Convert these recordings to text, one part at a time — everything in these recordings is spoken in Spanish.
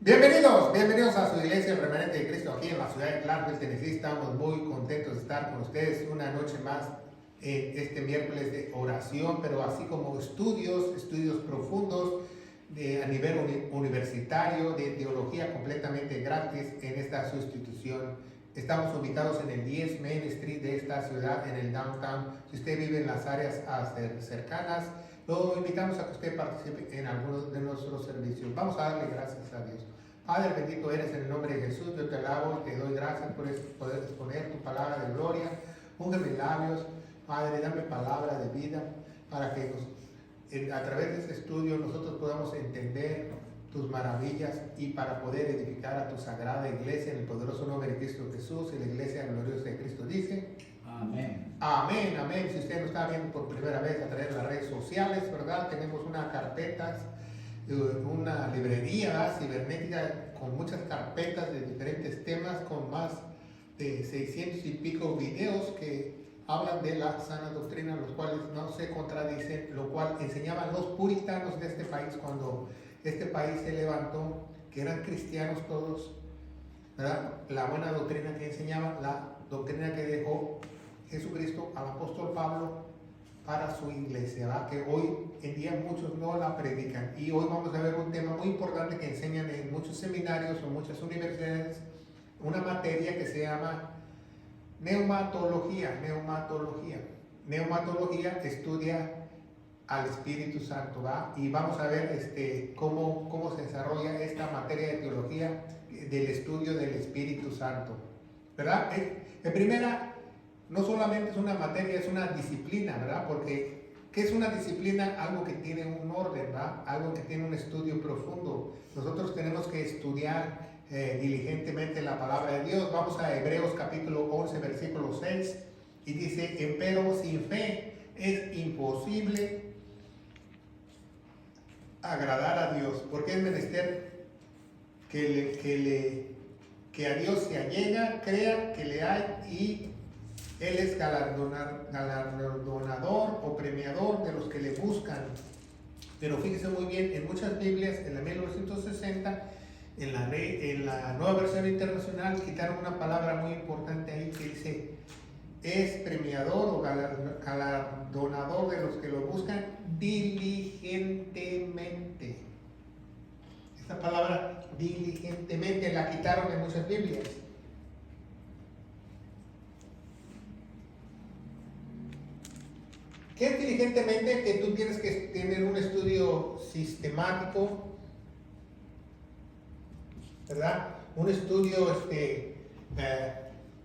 Bienvenidos a su iglesia el Remanente de Cristo aquí en la ciudad de Clarksville, Tennessee. Estamos muy contentos de estar con ustedes una noche más en este miércoles de oración, pero así como estudios profundos a nivel universitario de teología completamente gratis en esta sustitución. Estamos ubicados en el 10 Main Street de esta ciudad, en el downtown. Si usted vive en las áreas cercanas, lo invitamos a que usted participe en algunos de nuestros servicios. Vamos a darle gracias a Dios. Padre, bendito eres en el nombre de Jesús. Yo te alabo y te doy gracias por poder exponer tu palabra de gloria. Unge mis labios, Padre, dame palabra de vida para que a través de este estudio nosotros podamos entender tus maravillas y para poder edificar a tu sagrada iglesia en el poderoso nombre de Cristo Jesús y la iglesia gloriosa de Cristo dice amén. Amén, amén. Si usted nos está viendo por primera vez a través de las redes sociales, ¿verdad? Tenemos una carpeta, una librería cibernética con muchas carpetas de diferentes temas, con más de 600 y pico videos que hablan de la sana doctrina, los cuales no se contradicen, lo cual enseñaban los puritanos de este país cuando este país se levantó, que eran cristianos todos, ¿verdad? La buena doctrina que enseñaban, la doctrina que dejó Jesucristo al apóstol Pablo para su iglesia, ¿verdad? Que hoy en día muchos no la predican. Y hoy vamos a ver un tema muy importante que enseñan en muchos seminarios o muchas universidades, una materia que se llama neumatología. Neumatología estudia al Espíritu Santo, ¿va? Y vamos a ver cómo se desarrolla esta materia de teología del estudio del Espíritu Santo, ¿verdad? En primera, no solamente es una materia, es una disciplina, ¿verdad? Porque, ¿qué es una disciplina? Algo que tiene un orden, ¿verdad? Algo que tiene un estudio profundo. Nosotros tenemos que estudiar diligentemente la palabra de Dios. Vamos a Hebreos capítulo 11, versículo 6, y dice, empero sin fe es imposible agradar a Dios, porque es menester que a Dios se allega, crea que le hay, y Él es galardonador o premiador de los que le buscan. Pero fíjese muy bien, en muchas Biblias, en la 1960, en la Nueva Versión Internacional, quitaron una palabra muy importante ahí que dice, es premiador o galardonador de los que lo buscan diligentemente. Esta palabra diligentemente la quitaron en muchas Biblias. ¿Qué es diligentemente? Que tú tienes que tener un estudio sistemático, ¿verdad? Un estudio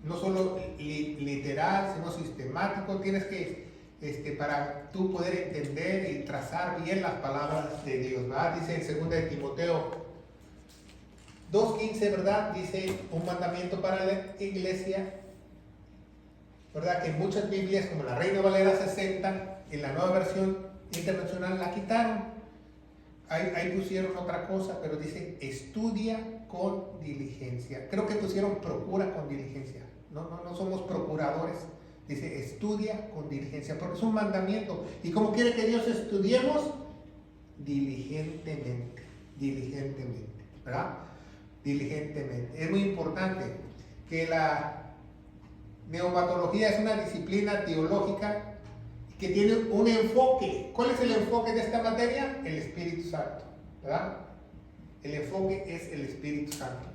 no solo literal, sino sistemático. Tienes que, para tú poder entender y trazar bien las palabras de Dios, ¿verdad? Dice en 2 de Timoteo 2:15, ¿verdad? Dice un mandamiento para la iglesia, ¿verdad? Que en muchas Biblias, como la Reina Valera 60, en la Nueva Versión Internacional la quitaron. Ahí pusieron otra cosa, pero dice estudia con diligencia. Creo que pusieron procura con diligencia. No somos procuradores. Dice estudia con diligencia, porque es un mandamiento. ¿Y cómo quiere que Dios estudiemos? Diligentemente, ¿verdad? Diligentemente. Es muy importante que la neumatología es una disciplina teológica que tiene un enfoque. ¿Cuál es el enfoque de esta materia? El Espíritu Santo, ¿verdad? El enfoque es el Espíritu Santo.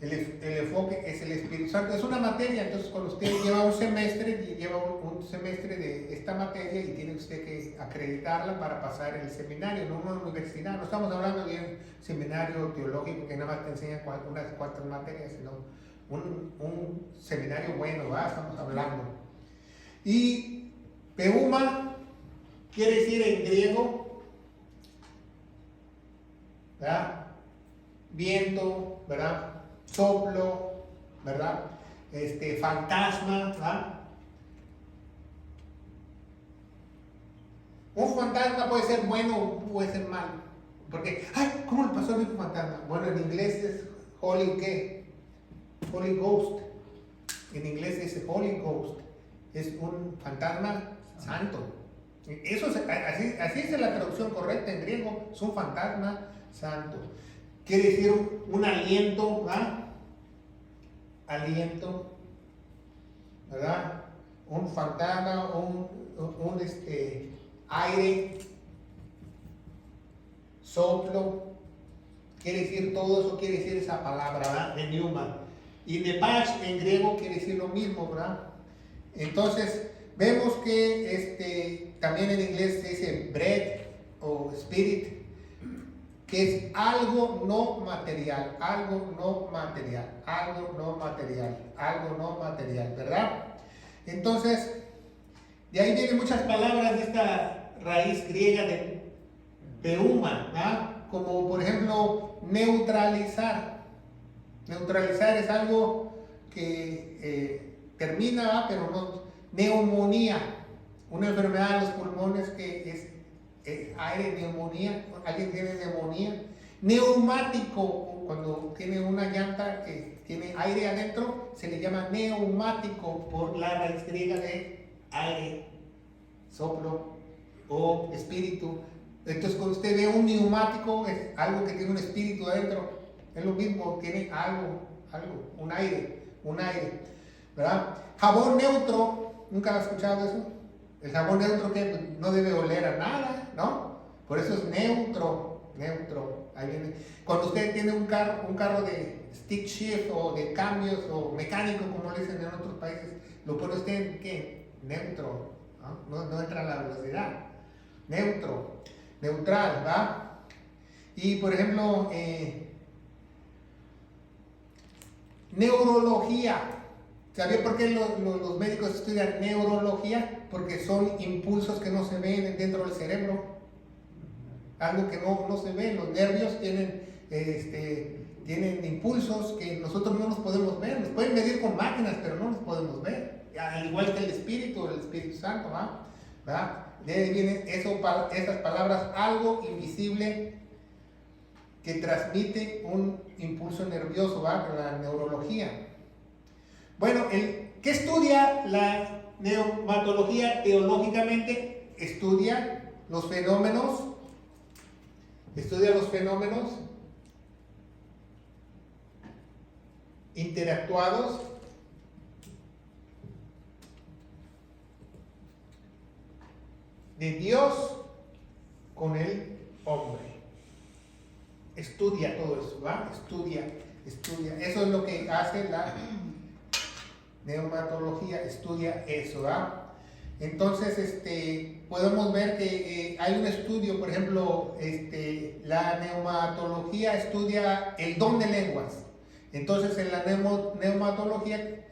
El enfoque es el Espíritu Santo. Es una materia, entonces cuando usted lleva un semestre de esta materia y tiene usted que acreditarla para pasar el seminario, no una universidad. No estamos hablando de un seminario teológico que nada más te enseña unas cuantas materias, sino un seminario bueno, ¿verdad? Estamos hablando. Y Peuma quiere decir en griego, ¿verdad? Viento, ¿verdad? Soplo, ¿verdad? Fantasma, ¿verdad? Un fantasma puede ser bueno o puede ser malo. Porque, ¿cómo el pastor dijo fantasma? Bueno, en inglés es Holy Ghost. En inglés dice Holy Ghost. Es un fantasma santo. Eso así es la traducción correcta en griego, es un fantasma santo. quiere decir un aliento, ¿verdad? Aliento, ¿verdad? Un fantasma, un aire, soplo, quiere decir todo eso, quiere decir esa palabra, ¿verdad? De pneuma. Y nepash en griego quiere decir lo mismo, ¿verdad? Entonces, vemos que también en inglés se dice breath o spirit, que es algo no material, algo no material, algo no material, algo no material, ¿verdad? Entonces, de ahí vienen muchas palabras de esta raíz griega de pneuma, ¿verdad? Como por ejemplo, neutralizar. Neutralizar es algo que termina, ¿verdad? Pero no. Neumonía, una enfermedad de los pulmones que es aire, neumonía, alguien tiene neumonía. Neumático, cuando tiene una llanta que tiene aire adentro, se le llama neumático por la raíz griega de aire, soplo o espíritu. Entonces, cuando usted ve un neumático, es algo que tiene un espíritu adentro. Es lo mismo, tiene algo, un aire, ¿verdad? Jabón neutro, ¿nunca has escuchado eso? El jabón neutro que no debe oler a nada, ¿no? Por eso es neutro. Ahí viene. Cuando usted tiene un carro de stick shift o de cambios o mecánico, como le dicen en otros países, lo pone usted en ¿qué? Neutro, ¿no? No entra a la velocidad. Neutral, ¿va? Y por ejemplo, neurología. ¿Sabía por qué los médicos estudian neurología? Porque son impulsos que no se ven dentro del cerebro. Algo que no se ve. Los nervios tienen impulsos que nosotros no los podemos ver. Los pueden medir con máquinas, pero no los podemos ver. Al igual que el Espíritu Santo, ¿verdad? De ahí vienen esas palabras, algo invisible que transmite un impulso nervioso, ¿verdad? La neurología. Bueno, ¿qué estudia la neumatología teológicamente? Estudia los fenómenos interactuados de Dios con el hombre. Estudia todo eso, ¿va? Estudia. Eso es lo que hace la neumatología, estudia eso, ¿va? Entonces, podemos ver que hay un estudio, por ejemplo, la neumatología estudia el don de lenguas. Entonces, en la neumatología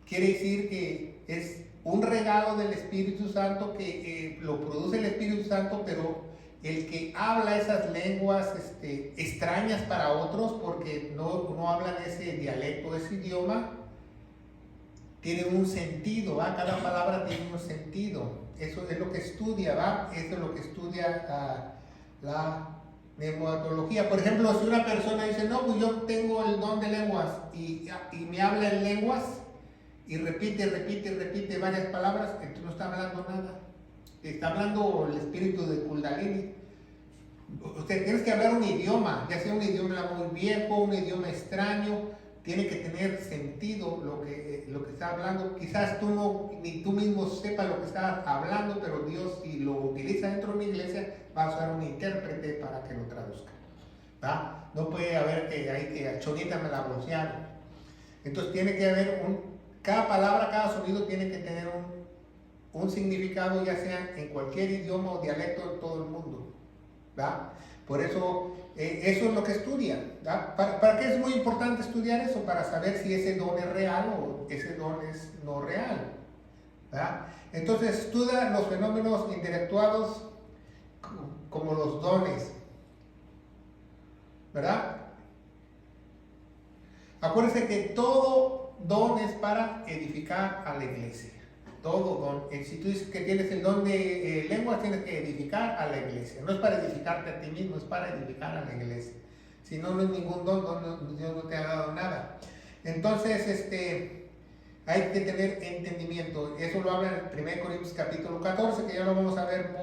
quiere decir que es un regalo del Espíritu Santo que lo produce el Espíritu Santo, pero el que habla esas lenguas extrañas para otros, porque no hablan ese dialecto, ese idioma, tiene un sentido, ¿va? Cada palabra tiene un sentido. Eso es lo que estudia, ¿va? Eso es lo que estudia la neumatología. Por ejemplo, si una persona dice, no, pues yo tengo el don de lenguas y me habla en lenguas y repite varias palabras, entonces no está hablando nada. Está hablando el espíritu de Kundalini. Usted tiene que hablar un idioma, ya sea un idioma muy viejo, un idioma extraño, tiene que tener sentido lo que está hablando. Quizás ni tú mismo sepas lo que está hablando, pero Dios, si lo utiliza dentro de una iglesia, va a usar un intérprete para que lo traduzca, ¿va? No puede haber que a Chonita me la bloquearon. Entonces tiene que haber cada palabra, cada sonido tiene que tener un significado, ya sea en cualquier idioma o dialecto de todo el mundo, ¿va? Por eso, eso es lo que estudia, ¿va? ¿Para qué es muy importante estudiar eso? Para saber si ese don es real o ese don es no real, ¿va? Entonces estudia los fenómenos interactuados como los dones, ¿verdad? Acuérdense que todo don es para edificar a la iglesia. Todo don. Si tú dices que tienes el don de lenguas, tienes que edificar a la iglesia. No es para edificarte a ti mismo, es para edificar a la iglesia. Si no, no es ningún don, Dios no te ha dado nada. Entonces, hay que tener entendimiento. Eso lo habla en 1 Corintios capítulo 14, que ya lo vamos a ver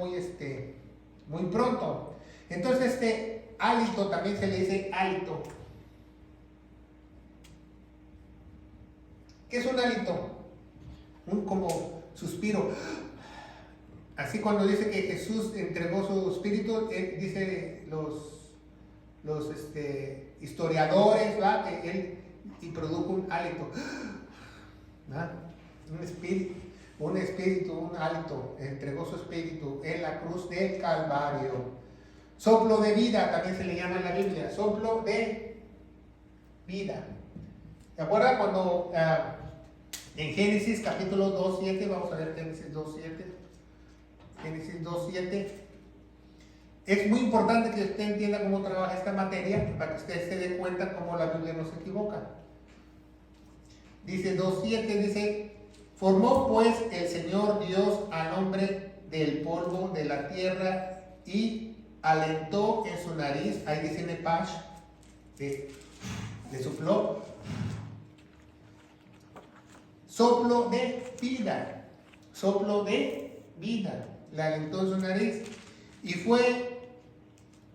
muy pronto. Entonces, hálito también se le dice hálito. ¿Qué es un hálito? Un como suspiro. Así cuando dice que Jesús entregó su espíritu, dice los historiadores, ¿verdad? Que él y produjo un hálito. ¿Verdad? Un espíritu, un hálito, entregó su espíritu en la cruz del Calvario. Soplo de vida también se le llama en la Biblia, soplo de vida. ¿Se acuerdan cuando en Génesis capítulo 2:7, vamos a ver Génesis 2:7, Génesis 2:7, es muy importante que usted entienda cómo trabaja esta materia para que usted se dé cuenta cómo la Biblia no se equivoca. Dice 2:7, dice: formó pues el Señor Dios al hombre del polvo de la tierra y alentó en su nariz, ahí dice Nepash, le sopló soplo de vida, soplo de vida, le alentó en su nariz y fue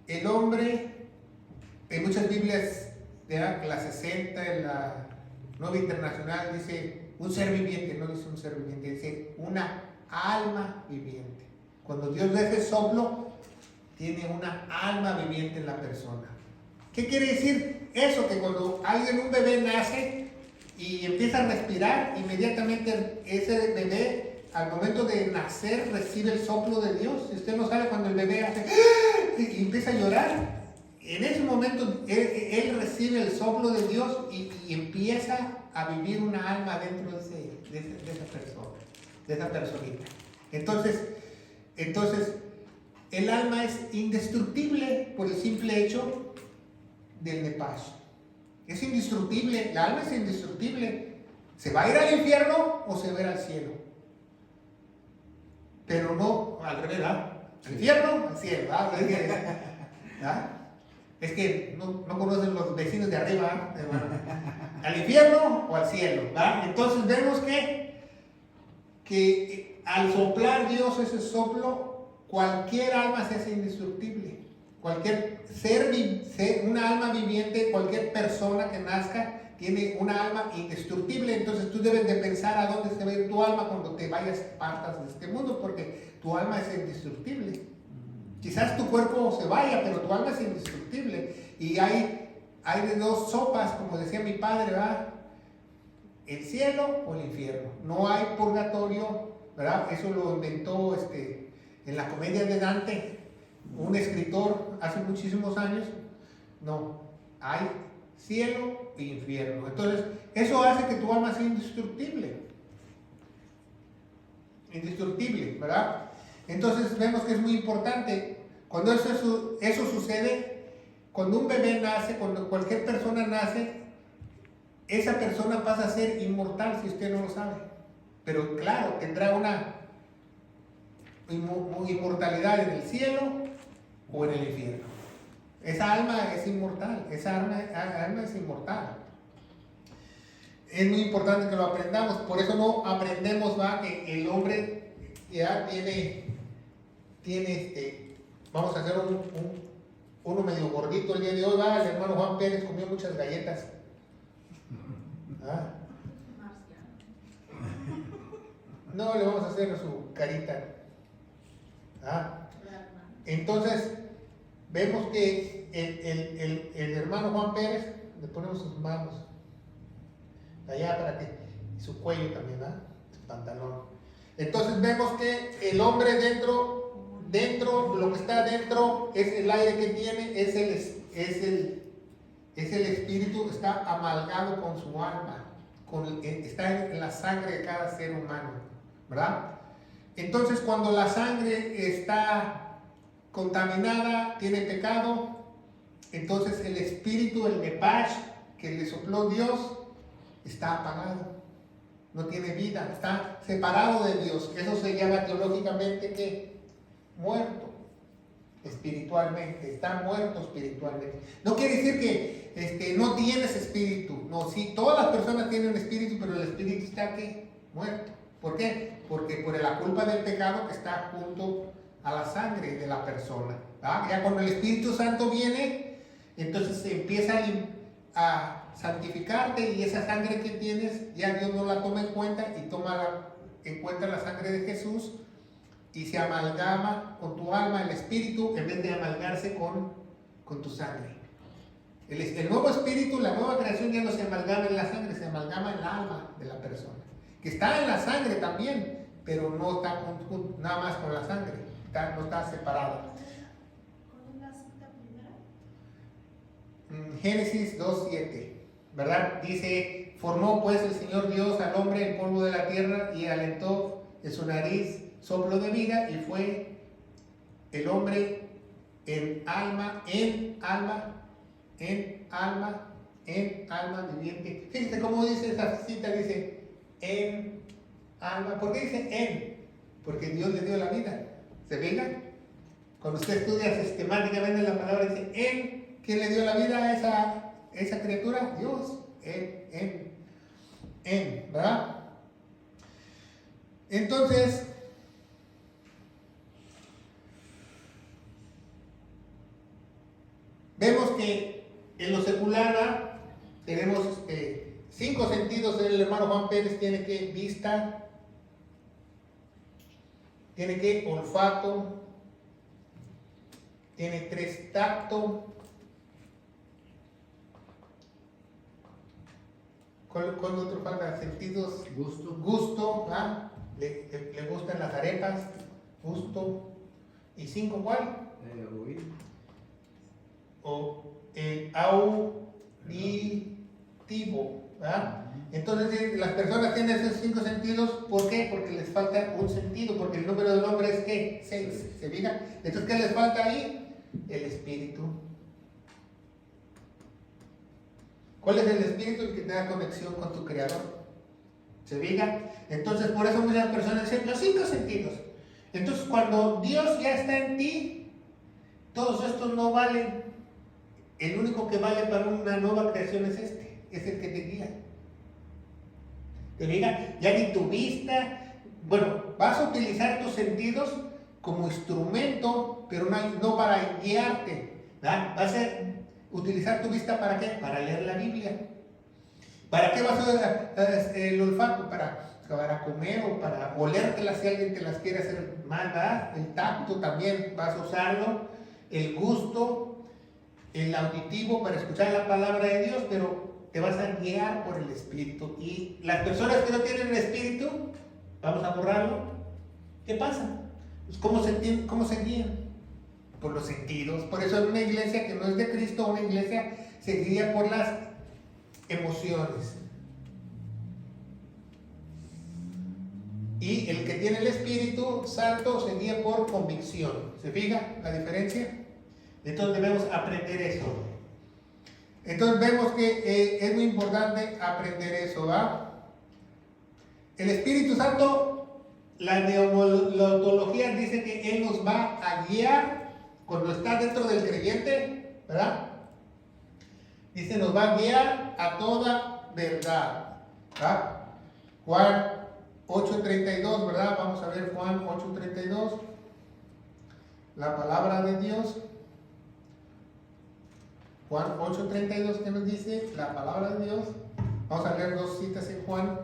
el hombre. En muchas Biblias de la 60, en la Nueva Internacional dice un ser viviente, no dice un ser viviente, dice una alma viviente. Cuando Dios da ese soplo, tiene una alma viviente en la persona. ¿Qué quiere decir eso? Que cuando un bebé nace y empieza a respirar, inmediatamente ese bebé al momento de nacer recibe el soplo de Dios. Si usted no sabe, cuando el bebé hace y empieza a llorar, en ese momento él recibe el soplo de Dios y empieza a vivir una alma dentro de esa persona, de esa personita. Entonces el alma es indestructible por el simple hecho del Nepash. Es indestructible, el alma es indestructible. ¿Se va a ir al infierno o se va a ir al cielo? Pero no al revés, ¿verdad? Al infierno, al cielo, ¿verdad? Es que no conocen los vecinos de arriba, ¿verdad? Al infierno o al cielo, ¿verdad? Entonces vemos que al soplar Dios ese soplo, cualquier alma se hace indestructible. Cualquier una alma viviente, cualquier persona que nazca, tiene una alma indestructible. Entonces tú debes de pensar a dónde se va a ir tu alma cuando te vayas partas de este mundo, porque tu alma es indestructible. Quizás tu cuerpo se vaya, pero tu alma es indestructible. Y hay de dos sopas, como decía mi padre, ¿verdad? El cielo o el infierno. No hay purgatorio, ¿verdad? Eso lo inventó en la comedia de Dante, un escritor hace muchísimos años. No, hay cielo e infierno. Entonces, eso hace que tu alma sea indestructible. Indestructible, ¿verdad? Entonces vemos que es muy importante. Cuando eso sucede, cuando un bebé nace, cuando cualquier persona nace, esa persona pasa a ser inmortal si usted no lo sabe. Pero claro, tendrá una inmortalidad en el cielo o en el infierno. Esa alma es inmortal, esa alma es inmortal. Es muy importante que lo aprendamos, por eso no aprendemos, ¿va? Que el hombre ya tiene vamos a hacer uno medio gordito el día de hoy, ¿va? El hermano Juan Pérez comió muchas galletas. ¿Ah? No, le vamos a hacer su carita. ¿Ah? Entonces, vemos que el hermano Juan Pérez, le ponemos sus manos allá para que, y su cuello también, ¿verdad? Su pantalón. Entonces vemos que el hombre dentro, lo que está dentro es el aire que tiene, es el espíritu, está amalgado con su alma, está en la sangre de cada ser humano, ¿verdad? Entonces cuando la sangre está contaminada, tiene pecado, entonces el espíritu, el Nepash, que le sopló Dios, está apagado, no tiene vida, está separado de Dios. Eso se llama teológicamente que muerto espiritualmente, está muerto espiritualmente. No quiere decir que no tienes espíritu, no, sí, todas las personas tienen espíritu, pero el espíritu está aquí, muerto. ¿Por qué? Porque por la culpa del pecado que está junto a la sangre de la persona, ¿Ah? Ya cuando el Espíritu Santo viene, entonces se empieza a santificarte y esa sangre que tienes, ya Dios no la toma en cuenta y toma en cuenta la sangre de Jesús y se amalgama con tu alma, el Espíritu, en vez de amalgarse con tu sangre. El nuevo espíritu, la nueva creación ya no se amalgama en la sangre, se amalgama en la alma de la persona. Que está en la sangre también, pero no está nada más con la sangre, no está separada. ¿Cuál es la cita primera? Génesis 2:7, ¿verdad? Dice, formó pues el Señor Dios al hombre en polvo de la tierra y alentó en su nariz soplo de vida y fue el hombre en alma viviente. Fíjense cómo dice esa cita, dice en alma. ¿Por qué dice en? Porque Dios le dio la vida. ¿Se fijan? Cuando usted estudia sistemáticamente la palabra, dice en. ¿Quién le dio la vida a esa criatura? Dios. En, ¿verdad? Entonces, vemos que en lo secular tenemos 5 sentidos. El hermano Juan Pérez tiene que vista, tiene que olfato, tiene 3 tacto. ¿Cuál otro falta? Sentidos. Gusto, ¿ah? Le gustan las arepas, gusto. ¿Y 5 cuál? O el auditivo, ¿verdad? Entonces las personas tienen esos 5 sentidos. ¿Por qué? Porque les falta un sentido, porque el número del hombre es ¿qué? 6, ¿se fija? Entonces, ¿qué les falta ahí? El espíritu. ¿Cuál es el espíritu? El que te da conexión con tu creador. ¿Se fija? Entonces, por eso muchas personas dicen los 5 sentidos. Entonces, cuando Dios ya está en ti, todos estos no valen. El único que vale para una nueva creación es es el que te guía. ¿Te fijas? Ya ni tu vista, bueno, vas a utilizar tus sentidos como instrumento, pero no para guiarte, ¿verdad? Vas a utilizar tu vista ¿para qué? Para leer la Biblia. ¿Para qué vas a usar el olfato? Para comer o para olértelas si alguien te las quiere hacer mal, ¿verdad? El tacto también vas a usarlo, el gusto, el auditivo para escuchar la palabra de Dios, pero te vas a guiar por el Espíritu. Y las personas que no tienen el Espíritu, vamos a borrarlo, ¿qué pasa? Pues ¿cómo se guían? Por los sentidos. Por eso en una iglesia que no es de Cristo, una iglesia se guía por las emociones. Y el que tiene el Espíritu Santo se guía por convicción. ¿Se fija la diferencia? Entonces debemos aprender eso. Entonces vemos que es muy importante aprender eso, ¿va? El Espíritu Santo, la neomatología dice que Él nos va a guiar cuando está dentro del creyente, ¿verdad? Dice, nos va a guiar a toda verdad, ¿verdad? Juan 8:32, ¿verdad? Vamos a ver Juan 8:32. La palabra de Dios. Juan 8:32, ¿qué nos dice? La palabra de Dios. Vamos a leer 2 citas en Juan.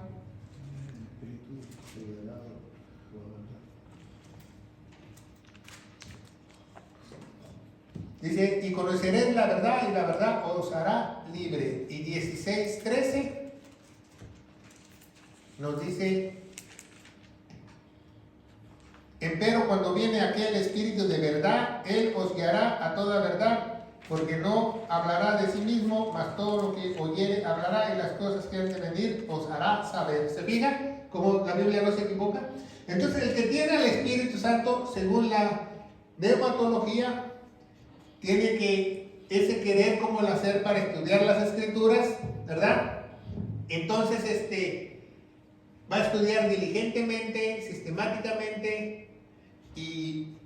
Dice, y conoceréis la verdad y la verdad os hará libre. Y 16:13 nos dice, empero cuando viene aquel Espíritu de verdad, Él os guiará a toda verdad, porque no hablará de sí mismo, mas todo lo que oyere hablará, y las cosas que han de venir os hará saber. ¿Se fija cómo la Biblia no se equivoca? Entonces el que tiene al Espíritu Santo, según la neumatología, tiene que ese querer como el hacer para estudiar las Escrituras, ¿verdad? Entonces va a estudiar diligentemente, sistemáticamente, y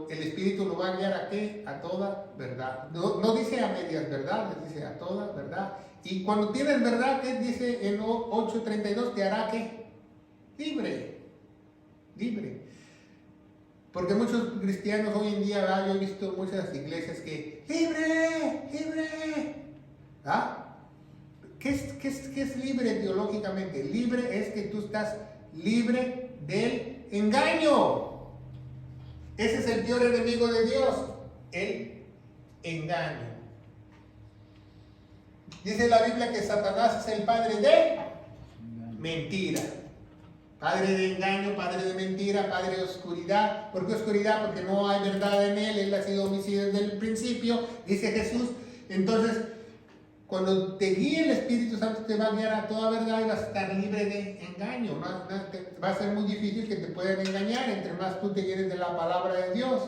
el Espíritu lo va a guiar ¿a qué? A toda verdad. No dice a medias verdades, dice a toda verdad. Y cuando tienes verdad, ¿qué dice en 8:32? Te hará ¿qué? Libre. Porque muchos cristianos hoy en día, ¿verdad? Yo he visto muchas iglesias que, ¡libre! ¡Libre! ¿Ah? ¿Qué es libre teológicamente? Libre es que tú estás libre del engaño. Ese es el peor enemigo de Dios, el engaño. Dice la Biblia que Satanás es el padre de mentira. Padre de engaño, padre de mentira, padre de oscuridad. ¿Por qué oscuridad? Porque no hay verdad en él. Él ha sido homicidio desde el principio, dice Jesús. Entonces, cuando te guíe el Espíritu Santo, te va a guiar a toda verdad y vas a estar libre de engaño. Va a ser muy difícil que te puedan engañar entre más tú te guíes de la palabra de Dios.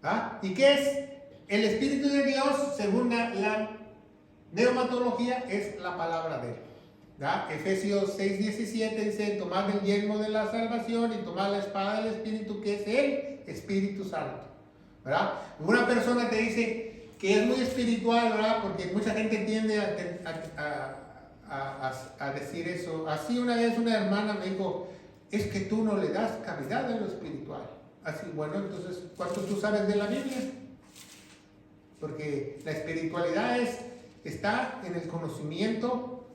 ¿Ah? ¿Y qué es? El Espíritu de Dios, según la neumatología, es la palabra de él. ¿Ah? Efesios 6:17 dice, tomad el yelmo de la salvación y tomad la espada del Espíritu, que es el Espíritu Santo. ¿Verdad? Una persona te dice que es muy espiritual, ¿verdad? Porque mucha gente tiende a decir eso. Así una vez una hermana me dijo, es que tú no le das cavidad a lo espiritual. Así, bueno, entonces, ¿cuánto tú sabes de la Biblia? Porque la espiritualidad está en el conocimiento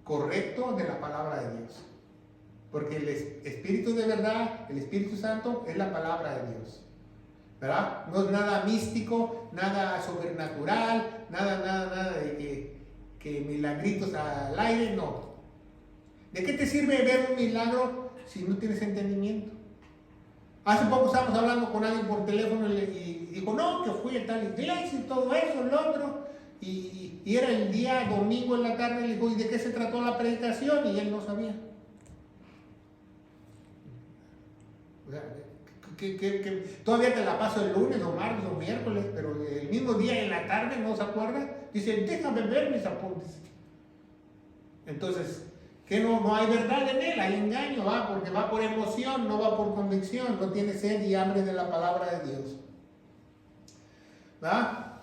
correcto de la palabra de Dios. Porque el Espíritu de verdad, el Espíritu Santo, es la palabra de Dios. ¿Verdad? No es nada místico, nada sobrenatural, nada de que milagritos al aire, no. ¿De qué te sirve ver un milagro si no tienes entendimiento? Hace poco estábamos hablando con alguien por teléfono y dijo, no, que fui a tal iglesia y todo eso, el otro. Y era el día domingo en la tarde, le dijo, ¿y de qué se trató la predicación? Y él no sabía. O sea, todavía te la paso el lunes o martes o miércoles, pero el mismo día en la tarde no se acuerda. Dice, déjame ver mis apuntes. Entonces, que no hay verdad en él, hay engaño, ¿va? Porque va por emoción, no va por convicción, no tiene sed y hambre de la palabra de Dios. ¿Va?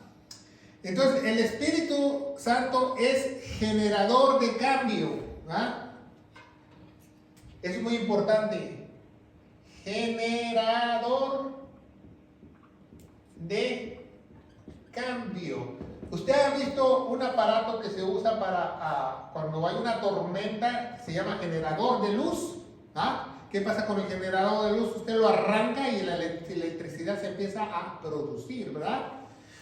Entonces, el Espíritu Santo es generador de cambio. ¿Va? Es muy importante. Generador de cambio. ¿Usted ha visto un aparato que se usa para cuando hay una tormenta? Se llama generador de luz. ¿Ah? ¿Qué pasa con el generador de luz? Usted lo arranca y la electricidad se empieza a producir, ¿verdad?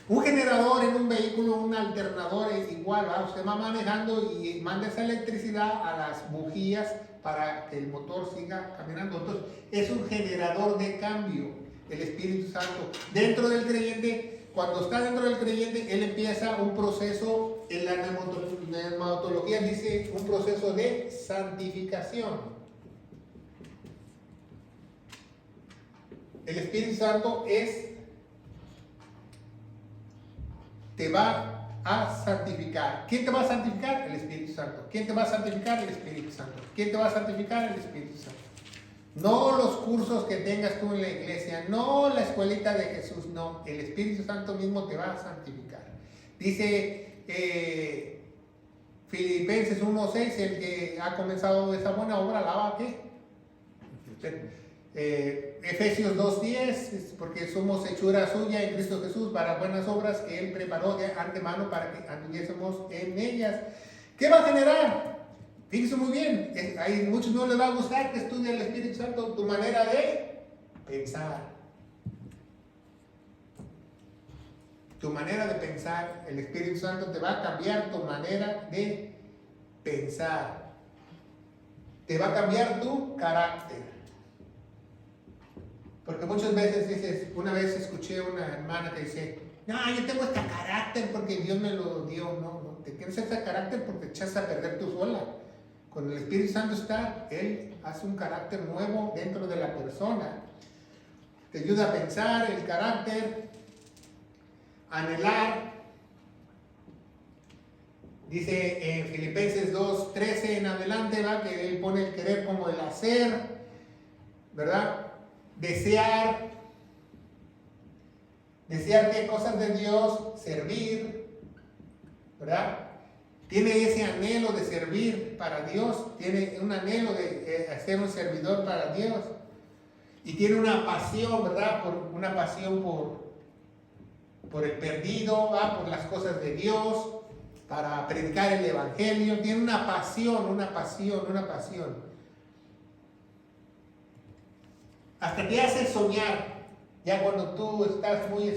Un generador en un vehículo, un alternador es igual, ¿verdad? Usted va manejando y manda esa electricidad a las bujías para que el motor siga caminando. Entonces, es un generador de cambio, el Espíritu Santo. Dentro del creyente, cuando está dentro del creyente, él empieza un proceso, en la neumatología dice, un proceso de santificación. El Espíritu Santo te va a santificar. ¿Quién te va a santificar? El Espíritu Santo. ¿Quién te va a santificar? El Espíritu Santo. ¿Quién te va a santificar? El Espíritu Santo. No los cursos que tengas tú en la iglesia, no la escuelita de Jesús, no. El Espíritu Santo mismo te va a santificar. Dice Filipenses 1:6, el que ha comenzado esa buena obra, ¿la va a qué? Efesios 2:10, porque somos hechura suya en Cristo Jesús para buenas obras que Él preparó de antemano para que anduviésemos en ellas. ¿Qué va a generar? Fíjense muy bien, a muchos no les va a gustar que estudie el Espíritu Santo tu manera de pensar. Tu manera de pensar, el Espíritu Santo te va a cambiar tu manera de pensar. Te va a cambiar tu carácter. Porque muchas veces dices, una vez escuché una hermana que dice, no, yo tengo este carácter porque Dios me lo dio. No, te tienes este carácter porque te echas a perder tú sola. Cuando el Espíritu Santo está, Él hace un carácter nuevo dentro de la persona. Te ayuda a pensar, el carácter, anhelar. Dice en Filipenses 2:13 en adelante, ¿va? Que Él pone el querer como el hacer, ¿verdad? Desear qué cosas de Dios, servir, ¿verdad? tiene ese anhelo de servir para Dios, tiene un anhelo de ser un servidor para Dios. Y tiene una pasión, ¿verdad? Una pasión por el perdido, ¿verdad? Por las cosas de Dios, para predicar el Evangelio. Tiene una pasión. Hasta te hace soñar, ya cuando tú estás muy,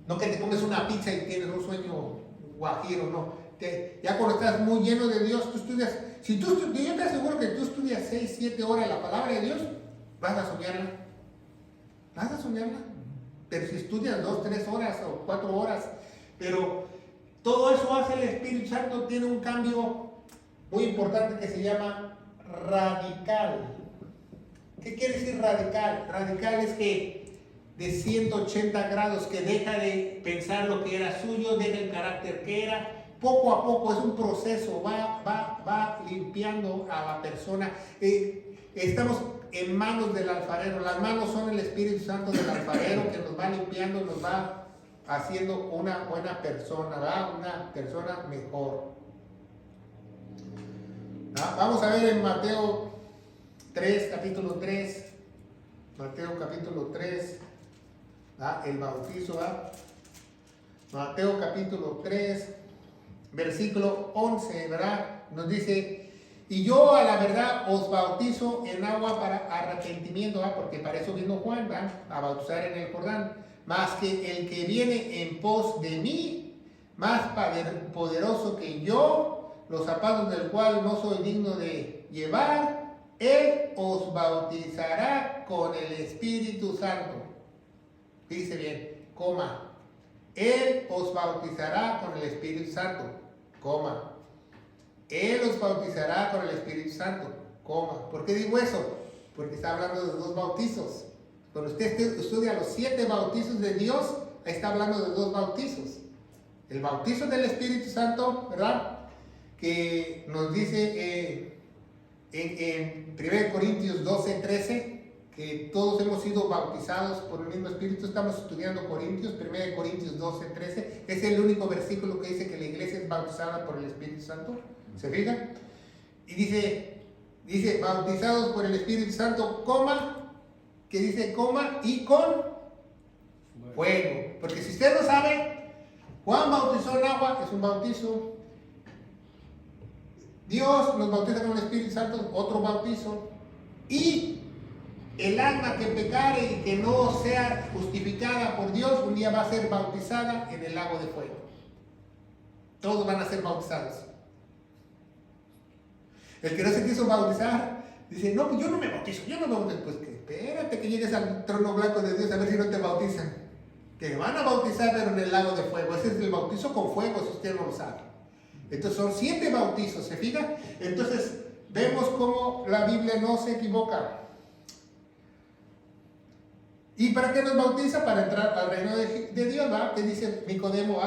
no que te comes una pizza y tienes un sueño guajiro, no. Ya cuando estás muy lleno de Dios, tú estudias. Yo te aseguro que tú estudias 6, 7 horas la palabra de Dios, vas a soñarla. Pero si estudias 2, 3 horas o 4 horas, pero todo eso hace el Espíritu Santo, tiene un cambio muy importante que se llama radical. ¿Qué quiere decir radical? Radical es que de 180 grados, que deja de pensar lo que era suyo, deja el carácter que era. Poco a poco es un proceso, va limpiando a la persona. Estamos en manos del alfarero. Las manos son el Espíritu Santo del alfarero que nos va limpiando, nos va haciendo una buena persona, ¿verdad? Una persona mejor. Vamos a ver en Mateo 3, capítulo 3. Mateo capítulo 3, el bautizo. Mateo capítulo 3. Versículo 11, ¿verdad? Nos dice, y yo a la verdad os bautizo en agua para arrepentimiento, ¿verdad? Porque para eso vino Juan, ¿verdad? A bautizar en el Jordán. Más que el que viene en pos de mí, más poderoso que yo, los zapatos del cual no soy digno de llevar, él os bautizará con el Espíritu Santo. Dice bien, coma. Él os bautizará con el Espíritu Santo, coma. Él os bautizará con el Espíritu Santo, coma. ¿Por qué digo eso? Porque está hablando de 2 bautizos. Cuando usted estudia los 7 bautizos de Dios, está hablando de 2 bautizos. El bautizo del Espíritu Santo, ¿verdad? Que nos dice en 1 Corintios 12, 13, que todos hemos sido bautizados por el mismo Espíritu. Estamos estudiando Corintios, 1 Corintios 12, 13. Es el único versículo que dice que la iglesia es bautizada por el Espíritu Santo. ¿Se fijan? Y dice bautizados por el Espíritu Santo, coma, que dice coma, y con fuego. Porque si usted no sabe, Juan bautizó en agua, es un bautizo. Dios nos bautiza con el Espíritu Santo, otro bautizo. Y el alma que pecare y que no sea justificada por Dios, un día va a ser bautizada en el lago de fuego. Todos van a ser bautizados. El que no se quiso bautizar, dice, no, pues yo no me bautizo. Pues que espérate que llegues al trono blanco de Dios a ver si no te bautizan. Que van a bautizar, pero en el lago de fuego. Ese es el bautizo con fuego, si usted no lo sabe. Entonces son 7 bautizos, ¿se fija? Entonces vemos cómo la Biblia no se equivoca. ¿Y para qué nos bautiza? Para entrar al reino de Dios, ¿verdad? Que dice Nicodemo,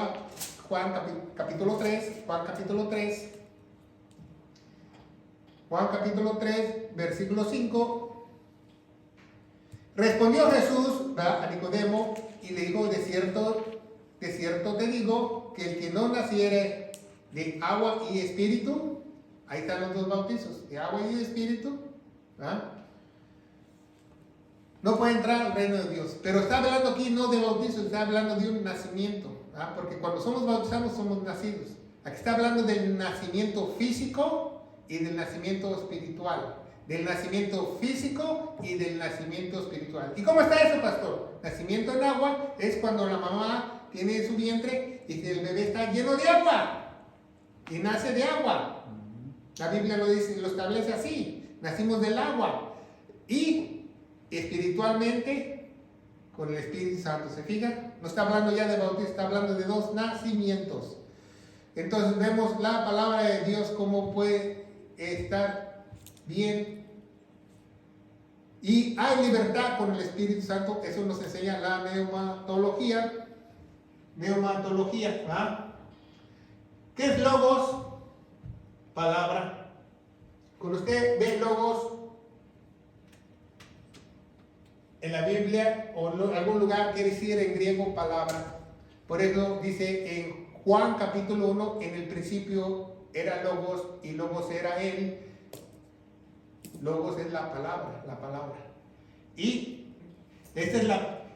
Juan capítulo 3, Juan capítulo 3, versículo 5. Respondió Jesús, ¿verdad?, a Nicodemo y le dijo, de cierto te digo, que el que no naciere de agua y espíritu, ahí están los 2 bautizos, de agua y de espíritu, ¿verdad?, no puede entrar al reino de Dios. Pero está hablando aquí no de bautizo, está hablando de un nacimiento, ¿verdad? Porque cuando somos bautizados somos nacidos. Aquí está hablando del nacimiento físico y del nacimiento espiritual. Del nacimiento físico y del nacimiento espiritual. ¿Y cómo está eso, pastor? Nacimiento en agua es cuando la mamá tiene su vientre y el bebé está lleno de agua y nace de agua. La Biblia lo dice, lo establece así. Nacimos del agua. Y espiritualmente con el Espíritu Santo, ¿se fijan? No está hablando ya de bautismo, está hablando de 2 nacimientos. Entonces vemos la palabra de Dios cómo puede estar bien. Y hay libertad con el Espíritu Santo, eso nos enseña la neumatología, ¿verdad? ¿Qué es logos? Palabra. Cuando usted ve logos en la Biblia o en algún lugar, quiere decir en griego palabra. Por eso dice en Juan capítulo 1, en el principio era Logos y Logos era Él. Logos es la palabra, la palabra. Y esta es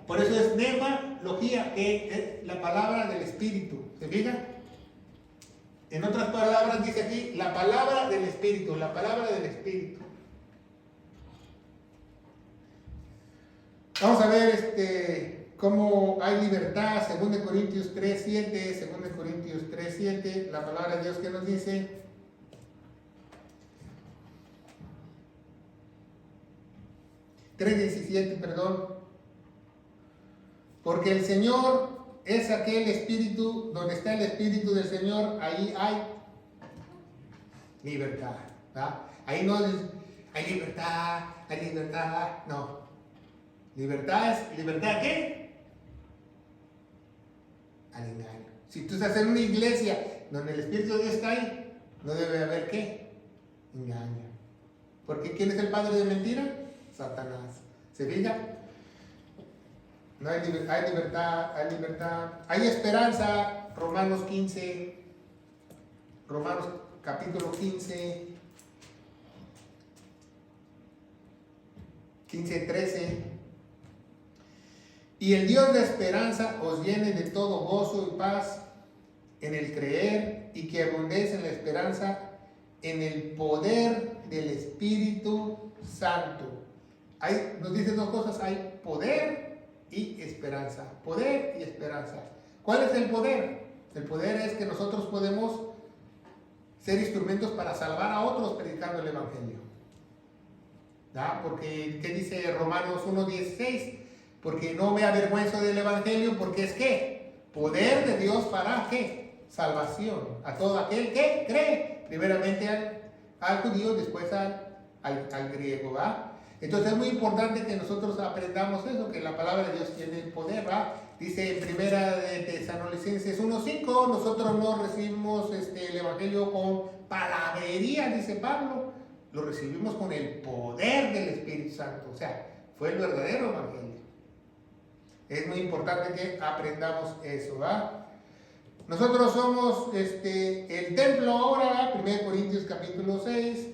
por eso es pneumalogía, que es la palabra del Espíritu. ¿Se fija? En otras palabras dice aquí, la palabra del Espíritu, la palabra del Espíritu. Vamos a ver cómo hay libertad, 2 Corintios 3:7, 2 Corintios 3:7, la palabra de Dios que nos dice. 3:17, perdón. Porque el Señor es aquel Espíritu, donde está el Espíritu del Señor, ahí hay libertad. ¿Verdad? Ahí no hay libertad, no. ¿Libertad qué? Al engaño. Si tú estás en una iglesia donde el Espíritu de Dios está ahí, no debe haber ¿qué? Engaño. Porque ¿quién es el padre de mentira? Satanás. ¿Se fija? No hay libertad, hay libertad. Hay esperanza. Romanos capítulo 15, 13. Y el Dios de esperanza os llene de todo gozo y paz en el creer y que abundéis en la esperanza en el poder del Espíritu Santo. Nos dice dos cosas, hay poder y esperanza. Poder y esperanza. ¿Cuál es el poder? El poder es que nosotros podemos ser instrumentos para salvar a otros predicando el Evangelio. ¿Da? Porque, ¿qué dice Romanos 1:16? Porque no me avergüenzo del Evangelio, porque es ¿qué? Poder de Dios para ¿qué? Salvación. A todo aquel que cree. Primeramente al judío, después al griego. ¿Va? Entonces es muy importante que nosotros aprendamos eso, que la palabra de Dios tiene poder. ¿Va? Dice en primera de Tesalonicenses 1:5, nosotros no recibimos el Evangelio con palabrería, dice Pablo. Lo recibimos con el poder del Espíritu Santo. O sea, fue el verdadero Evangelio. Es muy importante que aprendamos eso, ¿va? Nosotros somos el templo ahora, 1 Corintios capítulo 6.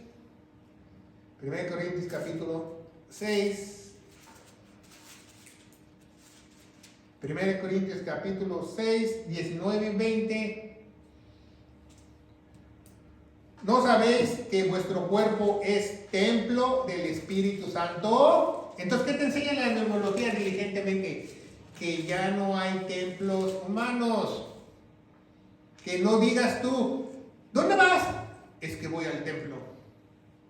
1 Corintios capítulo 6. 1 Corintios capítulo 6, 19 y 20. ¿No sabéis que vuestro cuerpo es templo del Espíritu Santo? Entonces, ¿qué te enseña la neumología diligentemente? Que ya no hay templos humanos. Que no digas tú, ¿dónde vas? Es que voy al templo.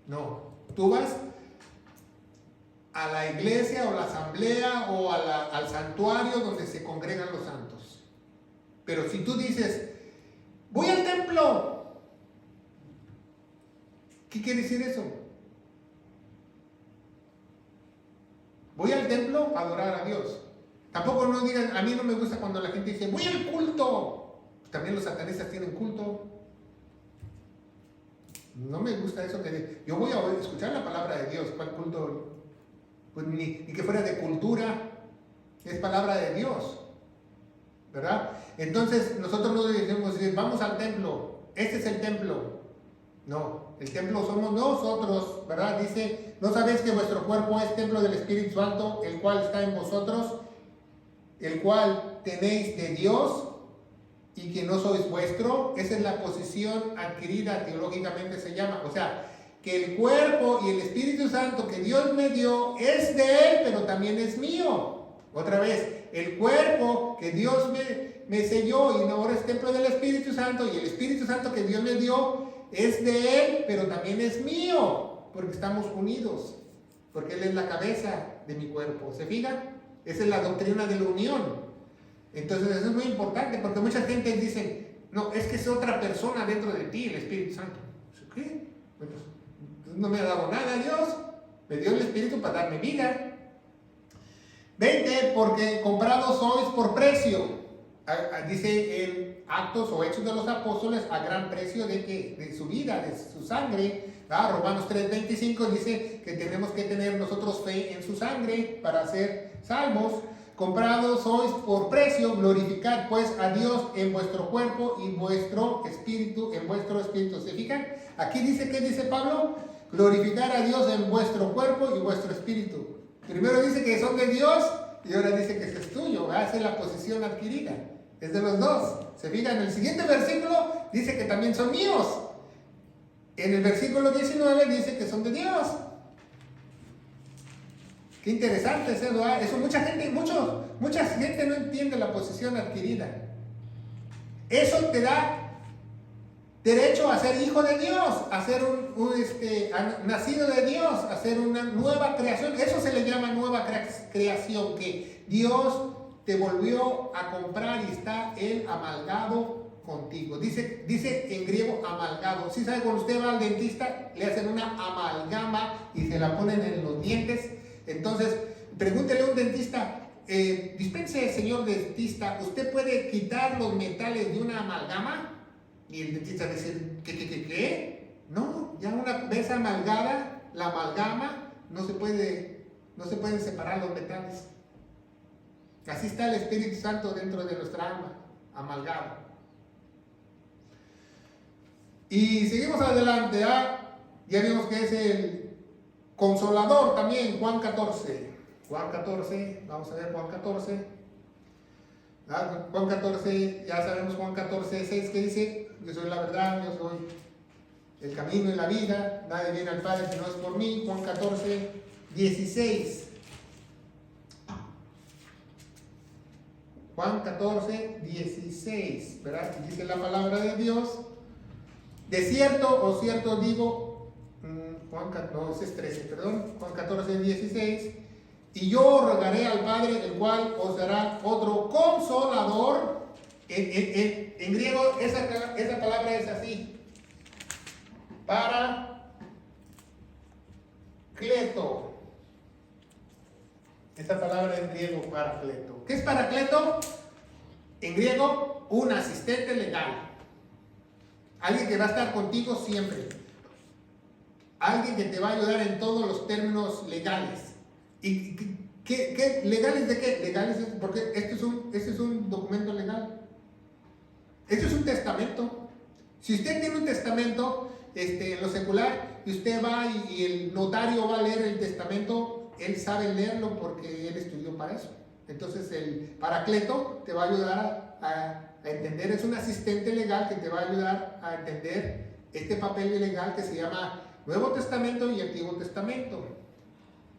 No, tú vas a la iglesia o la asamblea o al santuario donde se congregan los santos. Pero si tú dices, voy al templo, ¿qué quiere decir eso? Voy al templo a adorar a Dios. Tampoco no digan, a mí no me gusta cuando la gente dice, voy al culto. También los satanistas tienen culto. No me gusta eso que yo voy a escuchar la palabra de Dios. ¿Cuál culto? Pues ni que fuera de cultura. Es palabra de Dios, ¿verdad? Entonces nosotros no decimos, vamos al templo. Este es el templo. No, el templo somos nosotros, ¿verdad? Dice, ¿no sabéis que vuestro cuerpo es templo del Espíritu Santo, el cual está en vosotros, el cual tenéis de Dios y que no sois vuestro? Esa es la posición adquirida, teológicamente se llama. O sea, que el cuerpo y el Espíritu Santo que Dios me dio es de Él, pero también es mío. Otra vez, el cuerpo que Dios me selló y ahora es templo del Espíritu Santo, y el Espíritu Santo que Dios me dio es de Él, pero también es mío, porque estamos unidos, porque Él es la cabeza de mi cuerpo. ¿Se fijan? Esa es la doctrina de la unión. Entonces eso es muy importante, porque mucha gente dice, no, es que es otra persona dentro de ti, el Espíritu Santo. ¿Qué? Pues, no me ha dado nada Dios, me dio el Espíritu para darme vida. 20, porque comprados sois por precio. Dice en Actos o Hechos de los Apóstoles, a gran precio de su vida, de su sangre. Romanos 3:25 dice que tenemos que tener nosotros fe en su sangre para ser salvos. comprados sois por precio, glorificad pues a Dios en vuestro cuerpo y vuestro espíritu en vuestro espíritu. ¿Se fijan? Aquí dice, ¿qué dice Pablo? Glorificar a Dios en vuestro cuerpo y vuestro espíritu. Primero dice que son de Dios y ahora dice que es tuyo, ¿verdad? Esa es la posesión adquirida, es de los dos. ¿Se fijan? En el siguiente versículo dice que también son míos. En el versículo 19 dice que son de Dios. Qué interesante es eso, ¿verdad? Eso mucha gente no entiende la posesión adquirida. Eso te da derecho a ser hijo de Dios, a ser nacido de Dios, a ser una nueva creación. Eso se le llama nueva creación, que Dios te volvió a comprar y está Él amalgado contigo. Dice en griego amalgado. ¿Sí sabe? Cuando usted va al dentista, le hacen una amalgama y se la ponen en los dientes. Entonces, pregúntele a un dentista, dispense, señor dentista, ¿usted puede quitar los metales de una amalgama? Y el dentista va a decir, ¿qué? No, ya una vez amalgada, la amalgama, no se pueden separar los metales. Así está el Espíritu Santo dentro de nuestra alma, amalgado. Y seguimos adelante, ya vimos que es el Consolador también, Juan 14. Juan 14, vamos a ver Juan 14. Juan 14, ya sabemos Juan 14, 6, que dice, yo soy la verdad, yo soy el camino y la vida, nadie viene al Padre si no es por mí. Juan 14, 16. Juan 14, 16, ¿verdad? Dice la palabra de Dios, de cierto o cierto digo, ese es 13, perdón, Juan 14, 16, y yo rogaré al Padre, el cual os dará otro consolador. En griego esa palabra es así, paracleto. Esa palabra en griego, paracleto. ¿Qué es paracleto? En griego, un asistente legal. Alguien que va a estar contigo siempre. Alguien que te va a ayudar en todos los términos legales. ¿Y qué legales de qué? Legales porque este es un documento legal. Esto es un testamento. Si usted tiene un testamento en lo secular y usted va y el notario va a leer el testamento, él sabe leerlo porque él estudió para eso. Entonces el paracleto te va a ayudar a entender, es un asistente legal que te va a ayudar a entender este papel legal que se llama Nuevo Testamento y Antiguo Testamento.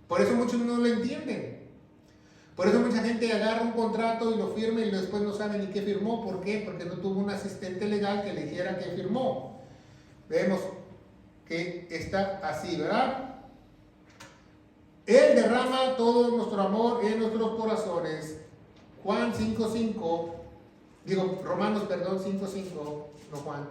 Por eso muchos no lo entienden. Por eso mucha gente agarra un contrato y lo firma y después no sabe ni qué firmó. ¿Por qué? Porque no tuvo un asistente legal que le dijera qué firmó. Vemos que está así, ¿verdad? Él derrama todo nuestro amor en nuestros corazones. Juan 5:5, Romanos 5:5, no Juan.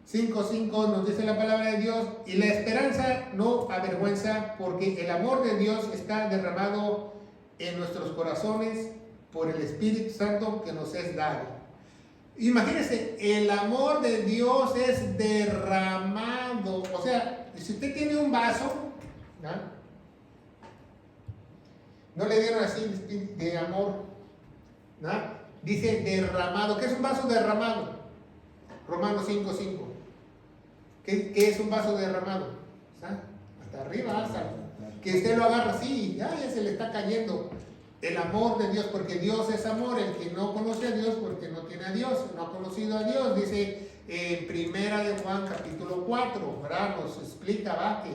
5:5 nos dice la palabra de Dios, y la esperanza no avergüenza, porque el amor de Dios está derramado en nuestros corazones por el Espíritu Santo que nos es dado. Imagínense, el amor de Dios es derramado. O sea, si usted tiene un vaso, no le dieron así de amor, dice derramado. ¿Qué es un vaso derramado? Romanos 5:5. ¿Qué es un vaso derramado? Hasta arriba, que usted lo agarra así, ya se le está cayendo. El amor de Dios, porque Dios es amor. El que no conoce a Dios, porque no tiene a Dios, no ha conocido a Dios. Dice en Primera de Juan, capítulo 4, ¿verdad? Nos explica, que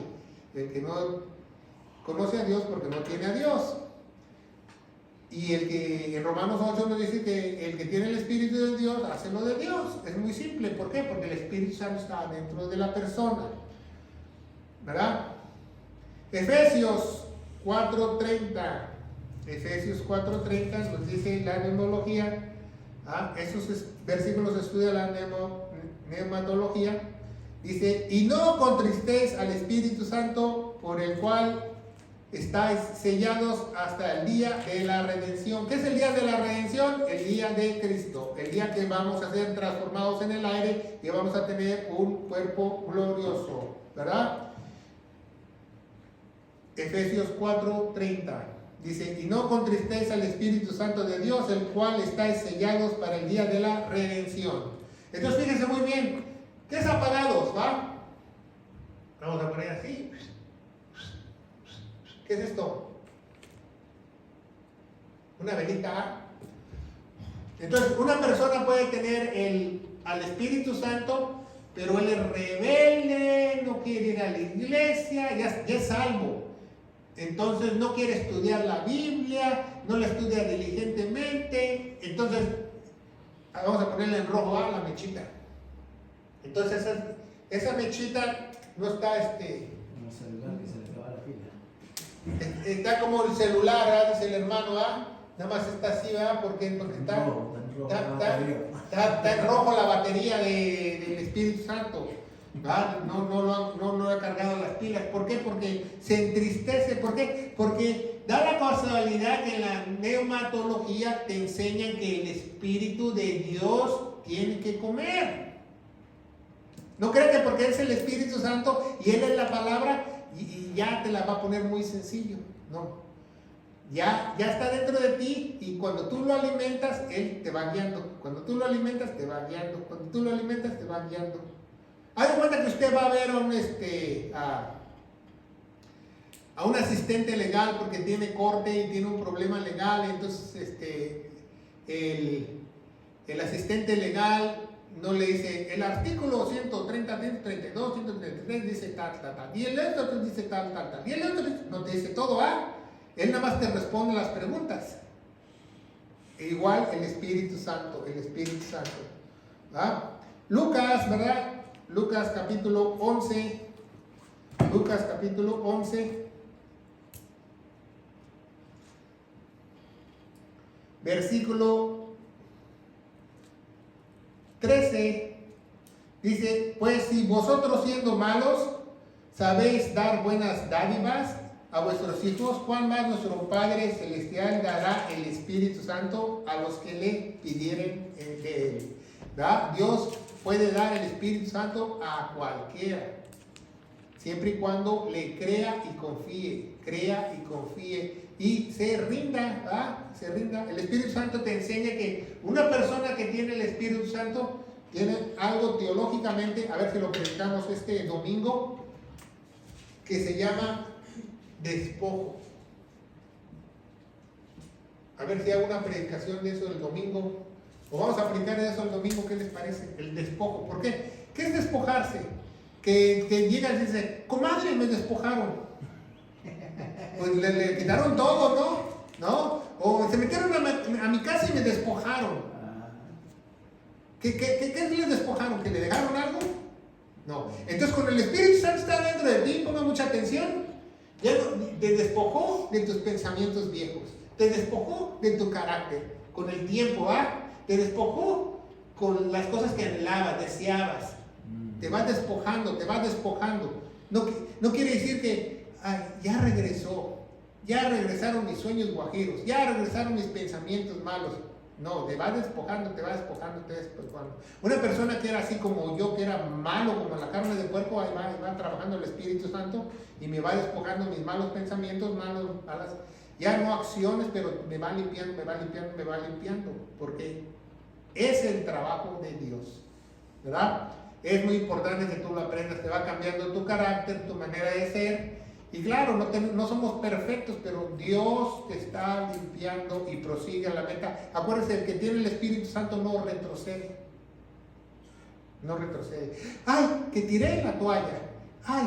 el que no conoce a Dios, porque no tiene a Dios. Y el que en Romanos 8 nos dice que el que tiene el Espíritu de Dios hace lo de Dios. Es muy simple. ¿Por qué? Porque el Espíritu Santo está dentro de la persona, ¿verdad? Efesios 4:30. Efesios 4:30 nos dice la neumología. Esos versículos estudia la neumatología. Dice, y no contristéis al Espíritu Santo, por el cual estáis sellados hasta el día de la redención. ¿Qué es el día de la redención? El día de Cristo. El día que vamos a ser transformados en el aire y vamos a tener un cuerpo glorioso, ¿verdad? Efesios 4:30. Dice, y no contristéis al Espíritu Santo de Dios, el cual estáis sellados para el día de la redención. Entonces fíjense muy bien, ¿qué es apagados? ¿Va? Vamos a poner así. ¿Qué es esto? Una velita. Entonces, una persona puede tener al Espíritu Santo, pero él es rebelde, no quiere ir a la iglesia, ya es salvo. Entonces no quiere estudiar la Biblia, no la estudia diligentemente. Entonces, vamos a ponerle en rojo a la mechita. Entonces, esa mechita no está Como celular que se le acaba la pila. está como el celular, ¿verdad? Dice el hermano, ¿ah? Nada más está así, ¿verdad? Porque está en rojo la batería del Espíritu Santo. ¿Verdad? No ha cargado las pilas. ¿Por qué? Porque se entristece. ¿Por qué? Porque da la casualidad que en la neumatología te enseñan que el Espíritu de Dios tiene que comer. No crean que porque es el Espíritu Santo y Él es la palabra y ya te la va a poner muy sencillo. No. Ya está dentro de ti y cuando tú lo alimentas, Él te va guiando. Cuando tú lo alimentas, te va guiando. Cuando tú lo alimentas, te va guiando. Haz de cuenta que usted va a ver a un asistente legal porque tiene corte y tiene un problema legal. Entonces el asistente legal no le dice, el artículo 130, 132, 133 dice tal. Y el otro dice tal. Y el otro no te dice todo, ¿ah? Él nada más te responde las preguntas. E igual el Espíritu Santo, ¿verdad? Lucas, ¿verdad? Lucas capítulo 11, versículo 13, dice, pues si vosotros siendo malos sabéis dar buenas dádivas a vuestros hijos, ¿cuán más nuestro Padre Celestial dará el Espíritu Santo a los que le pidieren de Él? ¿Verdad? Dios puede dar el Espíritu Santo a cualquiera, siempre y cuando le crea y confíe y se rinda, ¿verdad? Se rinda. El Espíritu Santo te enseña que una persona que tiene el Espíritu Santo tiene algo teológicamente, a ver si lo predicamos este domingo, que se llama despojo. A ver si hago una predicación de eso el domingo. O vamos a aplicar eso el domingo, ¿qué les parece? El despojo. ¿Por qué? ¿Qué es despojarse? Que llegan y dicen, comadre, me despojaron. Pues le quitaron todo, ¿no? O se metieron a mi casa y me despojaron. ¿Qué les despojaron? ¿Que le dejaron algo? No. Entonces, cuando el Espíritu Santo está dentro de ti, ponga mucha atención, ya te despojó de tus pensamientos viejos, te despojó de tu carácter, con el tiempo, te despojó con las cosas que anhelabas, deseabas, te va despojando. No quiere decir que ya regresaron mis sueños guajiros, ya regresaron mis pensamientos malos. No, te va despojando. Una persona que era así como yo, que era malo como la carne de puerco, ahí va trabajando el Espíritu Santo y me va despojando mis malos pensamientos, malas, ya no acciones, pero me va limpiando, porque es el trabajo de Dios, ¿verdad? Es muy importante que tú lo aprendas, te va cambiando tu carácter, tu manera de ser. Y claro, no somos perfectos, pero Dios te está limpiando y prosigue a la meta. Acuérdense, el que tiene el Espíritu Santo no retrocede. Ay, que tiré la toalla. Ay,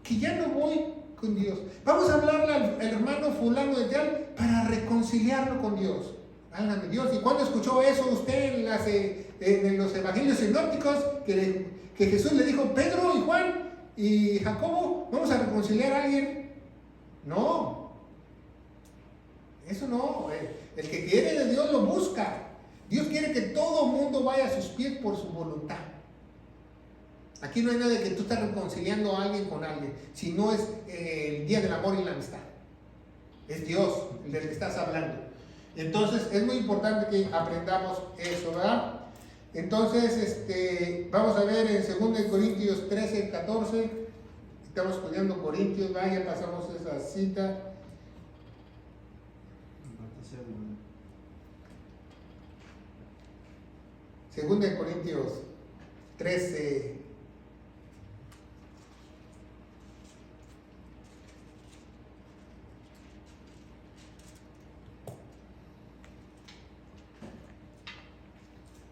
que ya no voy con Dios. Vamos a hablarle al hermano fulano de tal para reconciliarlo con Dios. Válgame Dios. ¿Y cuándo escuchó eso usted en los evangelios sinópticos? Que Jesús le dijo, Pedro y Juan y Jacobo, ¿vamos a reconciliar a alguien? No, eso no. El que quiere de Dios lo busca. Dios quiere que todo mundo vaya a sus pies por su voluntad. Aquí no hay nada de que tú estás reconciliando a alguien con alguien, sino es el día del amor y la amistad. Es Dios el del que estás hablando. Entonces es muy importante que aprendamos eso, ¿verdad? Entonces, vamos a ver en 2 Corintios 13, 14. Estamos estudiando Corintios, ya pasamos esa cita. Segunda de Corintios 13.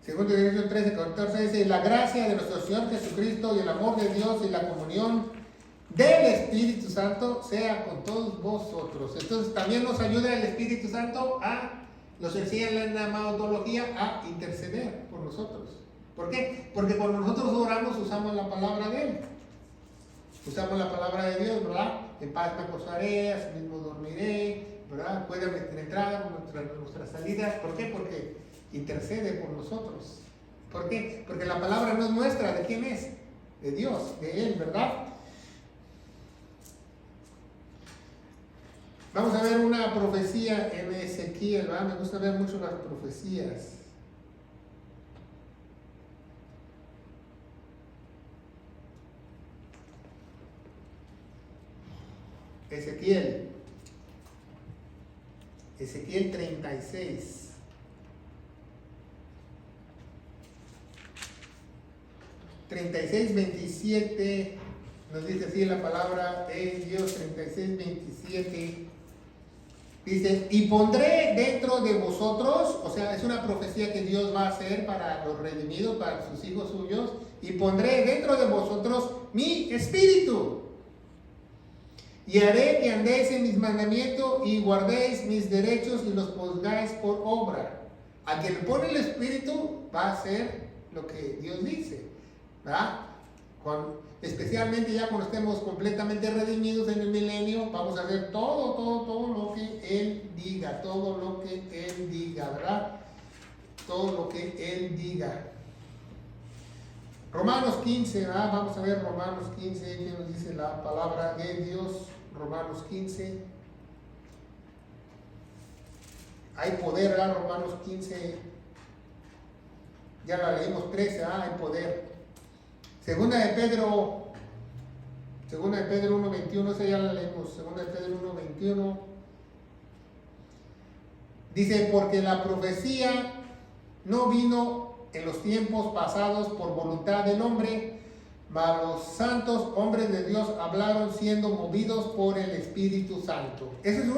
Segundo de Corintios 13, 14 dice: la gracia de nuestro Señor Jesucristo y el amor de Dios y la comunión del Espíritu Santo sea con todos vosotros. Entonces también nos ayuda el Espíritu Santo nos enseña en la namatología a interceder por nosotros. ¿Por qué? Porque cuando nosotros oramos usamos la palabra de Él. Usamos la palabra de Dios, ¿verdad? En paz me acostaré, así mismo dormiré, ¿verdad? Cuídame nuestra entrada, nuestra salida. ¿Por qué? Porque intercede por nosotros. ¿Por qué? Porque la palabra no es nuestra. ¿De quién es? De Dios, de Él, ¿verdad? Vamos a ver una profecía en Ezequiel, ¿verdad? Me gusta ver mucho las profecías. Ezequiel 36. (36, 27) nos dice así la palabra de Dios. 36, 27 dice: y pondré dentro de vosotros, o sea, es una profecía que Dios va a hacer para los redimidos, para sus hijos suyos, y pondré dentro de vosotros mi espíritu, y haré que andéis en mis mandamientos y guardéis mis derechos y los pongáis por obra. A quien le pone el espíritu va a hacer lo que Dios dice, ¿verdad? Especialmente ya cuando estemos completamente redimidos en el milenio, vamos a hacer todo lo que Él diga, todo lo que Él diga, ¿verdad? Todo lo que Él diga. Romanos 15, ¿verdad? Vamos a ver Romanos 15, que nos dice la palabra de Dios. Romanos 15. Hay poder, ¿verdad? Romanos 15. Ya la leímos 13, ¿verdad? Hay poder. Segunda de Pedro 1:21, esa ya la leímos. Segunda de Pedro 1:21. Dice: porque la profecía no vino en los tiempos pasados por voluntad del hombre, mas los santos hombres de Dios hablaron siendo movidos por el Espíritu Santo. Esa es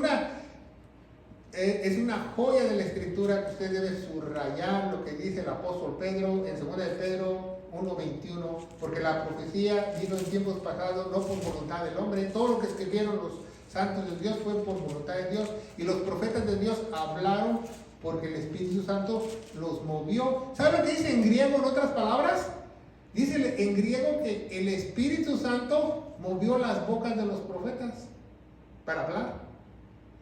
una joya de la Escritura que usted debe subrayar, lo que dice el apóstol Pedro en 2 de Pedro 1:21, porque la profecía vino en tiempos pasados no por voluntad del hombre. Todo lo que escribieron los santos de Dios fue por voluntad de Dios, y los profetas de Dios hablaron porque el Espíritu Santo los movió. ¿Sabe lo que dice en griego, en otras palabras? Dice en griego que el Espíritu Santo movió las bocas de los profetas para hablar.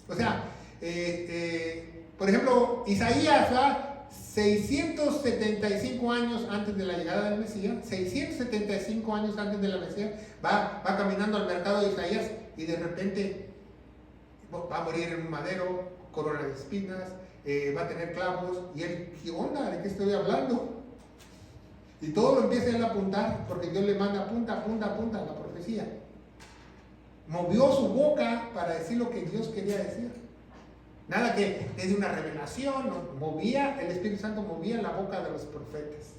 O sea, por ejemplo, Isaías, ¿verdad? 675 años antes de la llegada del Mesías, 675 años antes de la Mesías, va caminando al mercado de Isaías, y de repente va a morir en un madero, corona de espinas, va a tener clavos, y él, ¿qué onda? ¿De qué estoy hablando? Y todo lo empieza él a apuntar, porque Dios le manda apunta la profecía. Movió su boca para decir lo que Dios quería decir. Nada que es una revelación, no. El Espíritu Santo movía la boca de los profetas.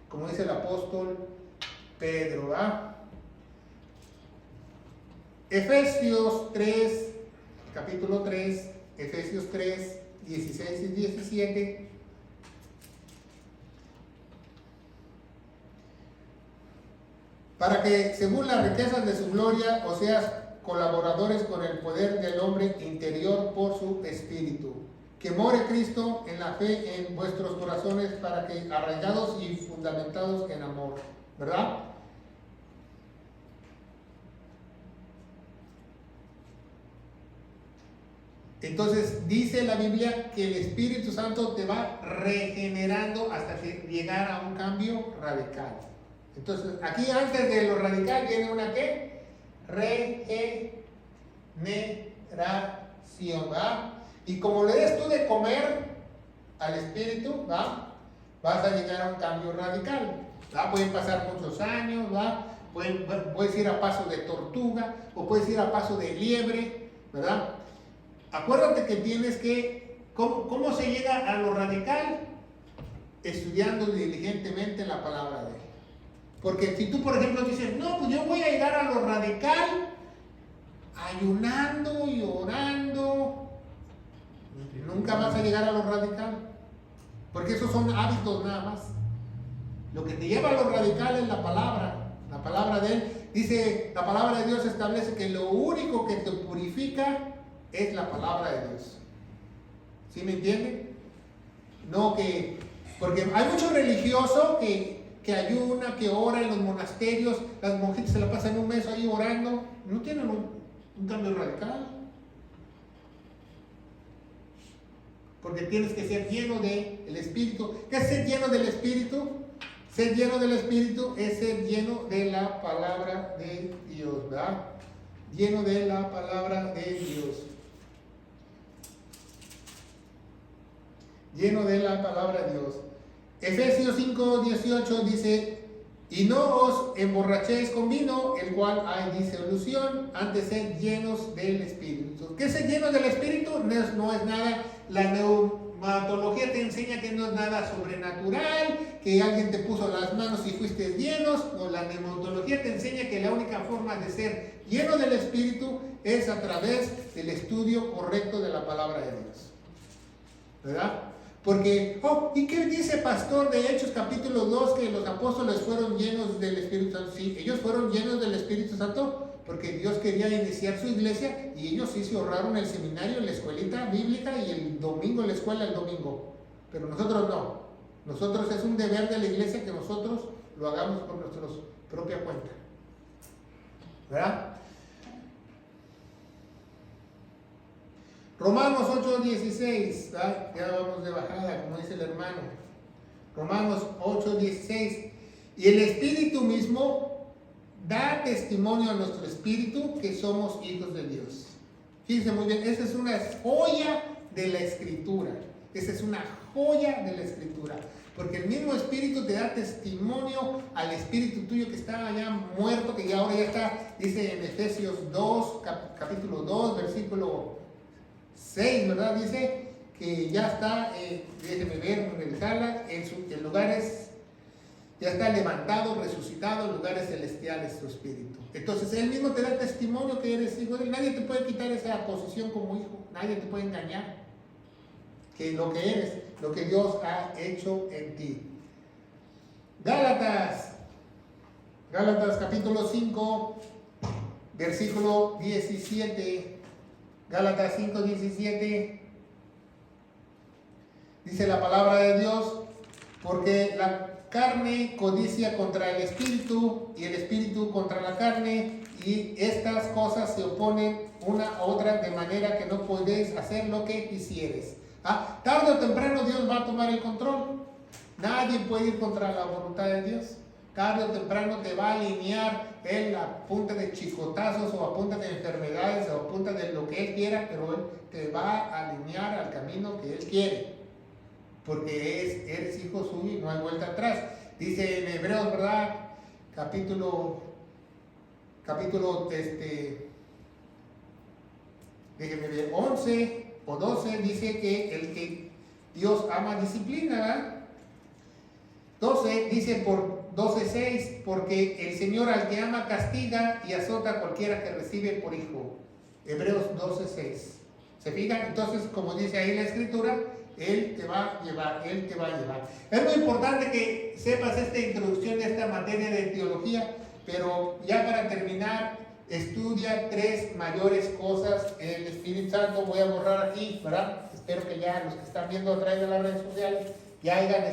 Como dice el apóstol Pedro, ¿verdad? Efesios 3, capítulo 3, Efesios 3, 16 y 17. Para que, según las riquezas de su gloria, os seas colaboradores con el poder del hombre interior por su espíritu. Que more Cristo en la fe en vuestros corazones, para que, arraigados y fundamentados en amor, ¿verdad? Entonces dice la Biblia que el Espíritu Santo te va regenerando hasta que llegar a un cambio radical. Entonces aquí, antes de lo radical, viene una ¿qué? Regeneración, ¿verdad? Y como le des tú de comer al Espíritu, ¿verdad?, vas a llegar a un cambio radical, ¿verdad? Pueden pasar muchos años, ¿verdad? Puedes ir a paso de tortuga, o puedes ir a paso de liebre, ¿verdad? Acuérdate que tienes que, ¿cómo se llega a lo radical? estudiando diligentemente la palabra de Él. Porque si tú, por ejemplo, dices, no, pues yo voy a llegar a lo radical, ayunando y orando, nunca vas a llegar a lo radical. Porque esos son hábitos nada más. Lo que te lleva a lo radical es la palabra de Él. Dice, la palabra de Dios establece que lo único que te purifica es la palabra de Dios. ¿Sí me entienden? No que, porque hay mucho religioso que ayuna, que ora en los monasterios, las monjitas se la pasan un mes ahí orando, no tienen un cambio radical. Porque tienes que ser lleno del Espíritu. ¿Qué es ser lleno del Espíritu? Ser lleno del Espíritu es ser lleno de la palabra de Dios, ¿verdad? Lleno de la palabra de Dios. Lleno de la palabra de Dios. Efesios 5:18 dice, y no os emborrachéis con vino, el cual hay disolución, antes sed llenos del Espíritu. ¿Qué es ser llenos del Espíritu? No es nada, la neumatología te enseña que no es nada sobrenatural, que alguien te puso las manos y fuiste llenos. No, la neumatología te enseña que la única forma de ser lleno del Espíritu es a través del estudio correcto de la palabra de Dios. ¿Verdad? Porque, ¿y qué dice pastor de Hechos capítulo 2? Que los apóstoles fueron llenos del Espíritu Santo. Sí, ellos fueron llenos del Espíritu Santo porque Dios quería iniciar su iglesia y ellos sí se ahorraron el seminario, la escuelita bíblica y el domingo, la escuela el domingo. Pero nosotros no. Nosotros es un deber de la iglesia que nosotros lo hagamos por nuestra propia cuenta. ¿Verdad? Romanos 8:16, ¿verdad? Ya vamos de bajada, como dice el hermano. Romanos 8:16. Y el Espíritu mismo da testimonio a nuestro espíritu que somos hijos de Dios. Fíjense muy bien, esa es una joya de la Escritura. Esa es una joya de la Escritura. Porque el mismo Espíritu te da testimonio al espíritu tuyo que está ya muerto, que ya ahora ya está, dice en Efesios 2, capítulo 2, versículo 6, ¿verdad? Dice que ya está, déjenme ver, revisarla, en lugares, ya está levantado, resucitado en lugares celestiales su espíritu. Entonces él mismo te da testimonio que eres hijo de él. Nadie te puede quitar esa posición como hijo, nadie te puede engañar. Que lo que eres, lo que Dios ha hecho en ti. Gálatas capítulo 5, versículo 17. Gálatas 5:17 dice la palabra de Dios, porque la carne codicia contra el espíritu y el espíritu contra la carne, y estas cosas se oponen una a otra de manera que no podéis hacer lo que quisieres. Tarde o temprano Dios va a tomar el control. Nadie puede ir contra la voluntad de Dios. Tarde o temprano te va a alinear Él a punta de chicotazos o a punta de enfermedades o a punta de lo que Él quiera, pero Él te va a alinear al camino que Él quiere, porque eres hijo suyo y no hay vuelta atrás. Dice en Hebreos, ¿verdad? Capítulo déjenme ver, 11 o 12, dice que el que Dios ama disciplina, ¿verdad? 12 dice por 12:6, porque el Señor al que ama castiga y azota a cualquiera que recibe por hijo. Hebreos 12:6. ¿Se fijan? Entonces, como dice ahí la Escritura, Él te va a llevar, Él te va a llevar. Es muy importante que sepas esta introducción de esta materia de teología, pero ya para terminar, estudia 3 mayores cosas el Espíritu Santo. Voy a borrar aquí, ¿verdad? Espero que ya los que están viendo a través de las redes sociales ya hayan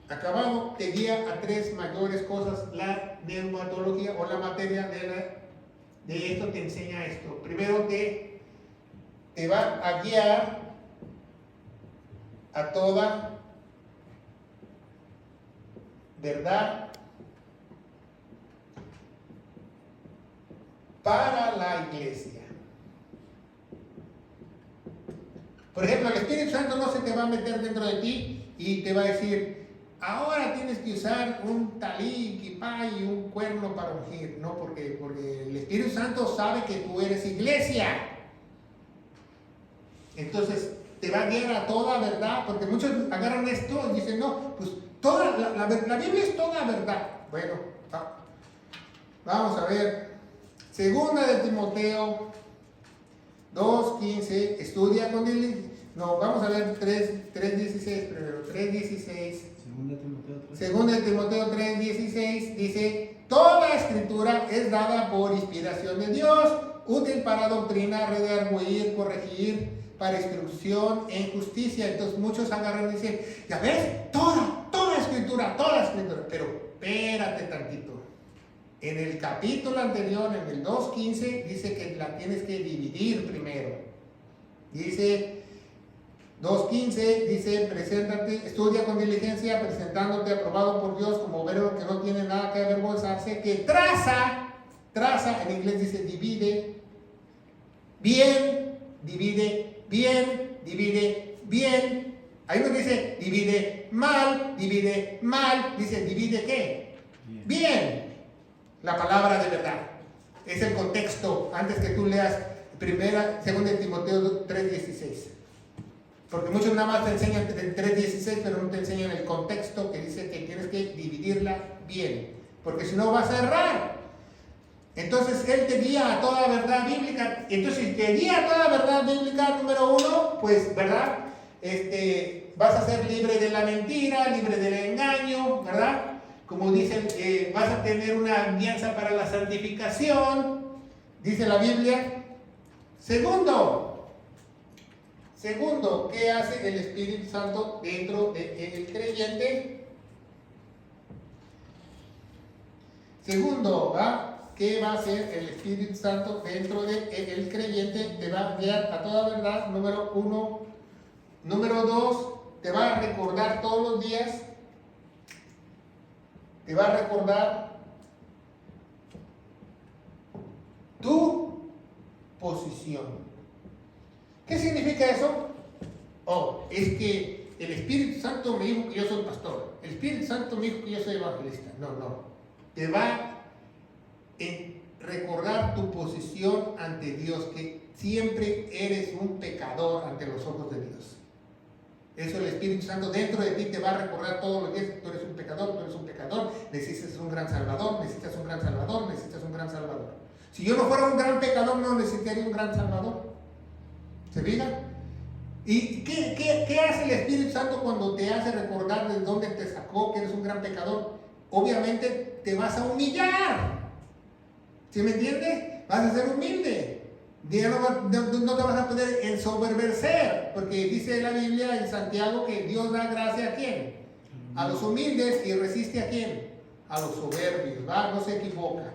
acabado. Te guía a 3 mayores cosas la neumatología o la materia de esto te enseña esto. Primero te va a guiar a toda verdad para la iglesia. Por ejemplo, el Espíritu Santo no se te va a meter dentro de ti y te va a decir, ahora tienes que usar un talí, kipá y un cuerno para ungir. No, porque el Espíritu Santo sabe que tú eres iglesia. Entonces, te va a guiar a toda verdad, porque muchos agarran esto y dicen, no, pues toda la Biblia es toda verdad. Bueno, vamos a ver, segunda de Timoteo 2:15, estudia con diligencia. No, vamos a ver 3:16 primero, 3:16. Segunda de Timoteo 3:16 dice, toda escritura es dada por inspiración de Dios, útil para doctrina, redarguir, corregir, para instrucción en justicia. Entonces muchos agarran y dicen, ya ves, toda escritura, pero espérate tantito. En el capítulo anterior, en el 2:15, dice que la tienes que dividir primero. Dice 2:15, dice, preséntate, estudia con diligencia, presentándote aprobado por Dios como obrero que no tiene nada que avergonzarse, que traza, en inglés dice divide bien. Ahí no dice divide mal, dice divide ¿qué? Bien. La palabra de verdad. Es el contexto, antes que tú leas segunda de Timoteo 3:16. Porque muchos nada más te enseñan el 3:16, pero no te enseñan el contexto que dice que tienes que dividirla bien. Porque si no vas a errar. Entonces Él te guía a toda verdad bíblica. Entonces si te guía a toda verdad bíblica, número uno, pues, ¿verdad? Vas a ser libre de la mentira, libre del engaño, ¿verdad? Como dicen, vas a tener una alianza para la santificación, dice la Biblia. Segundo, ¿qué hace el Espíritu Santo dentro del creyente? Segundo, ¿qué va a hacer el Espíritu Santo dentro del creyente? Te va a guiar a toda verdad, número uno. Número dos, te va a recordar todos los días. Te va a recordar tu posición. ¿Qué significa eso? Es que el Espíritu Santo me dijo que yo soy pastor. El Espíritu Santo me dijo que yo soy evangelista. No. Te va a recordar tu posición ante Dios, que siempre eres un pecador ante los ojos de Dios. Eso el Espíritu Santo dentro de ti te va a recordar todos los días que tú eres un pecador, necesitas un gran salvador. Si yo no fuera un gran pecador, no necesitaría un gran salvador. ¿Se fijan? ¿Y qué hace el Espíritu Santo cuando te hace recordar de dónde te sacó, que eres un gran pecador? Obviamente te vas a humillar. ¿Sí me entiendes? Vas a ser humilde. Ya no te vas a poder ensoberbecer, porque dice la Biblia en Santiago que Dios da gracia ¿a quién? A los humildes, y resiste ¿a quién? A los soberbios, ¿va? No se equivoca,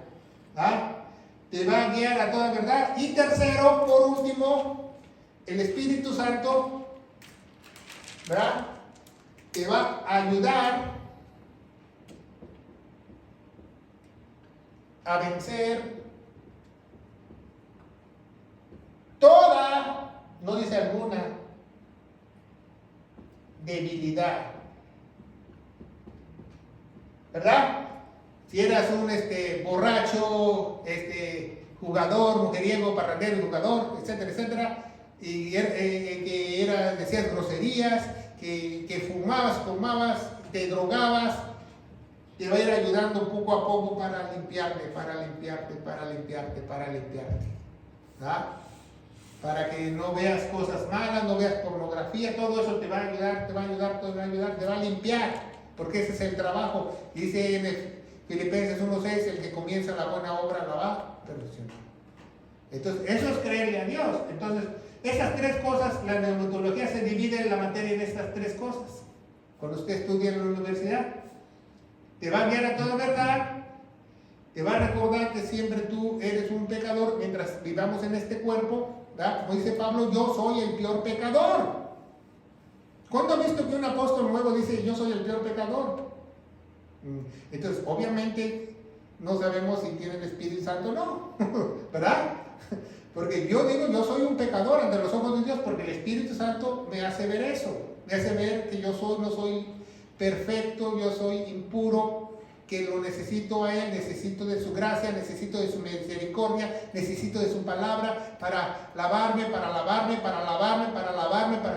¿va? Te va a guiar a toda verdad. Y tercero, por último, el Espíritu Santo, ¿verdad? Te va a ayudar a vencer toda, no dice alguna, debilidad, ¿verdad? Si eras un borracho, jugador, mujeriego, parrandero, jugador, etcétera, y que decías groserías, que fumabas, tomabas, te drogabas, te va a ir ayudando poco a poco para limpiarte, ¿verdad? Para que no veas cosas malas, no veas pornografía, todo eso te va a ayudar, te va a limpiar, porque ese es el trabajo. Dice en Filipenses 1:6, el que comienza la buena obra la va a perfeccionar. Entonces, eso es creerle a Dios. Entonces, esas tres cosas, la neumatología se divide en la materia en estas tres cosas. Cuando usted estudia en la universidad, te va a guiar a toda verdad, te va a recordar que siempre tú eres un pecador mientras vivamos en este cuerpo, ¿verdad? Como dice Pablo, yo soy el peor pecador. ¿Cuándo ha visto que un apóstol nuevo dice yo soy el peor pecador? Entonces, obviamente, no sabemos si tiene el Espíritu Santo o no, ¿verdad? Porque yo digo, yo soy un pecador ante los ojos de Dios, porque el Espíritu Santo me hace ver eso, me hace ver que yo no soy perfecto, yo soy impuro, que lo necesito a Él, necesito de su gracia, necesito de su misericordia, necesito de su palabra para lavarme, para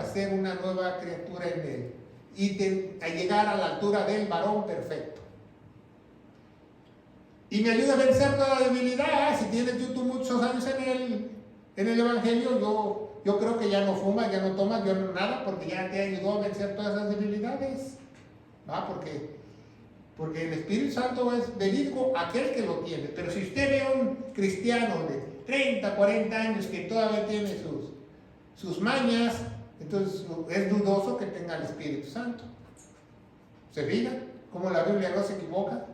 ser una nueva criatura en Él y a llegar a la altura del varón perfecto. Y me ayuda a vencer toda debilidad. Si tienes tú muchos años en el Evangelio, yo creo que ya no fumas, ya no tomas, ya no nada, porque ya te ayudó a vencer todas esas debilidades. ¿Va? Porque el Espíritu Santo es verídico aquel que lo tiene. Pero si usted ve a un cristiano de 30, 40 años que todavía tiene sus mañas, entonces es dudoso que tenga el Espíritu Santo. ¿Se fija cómo la Biblia no se equivoca?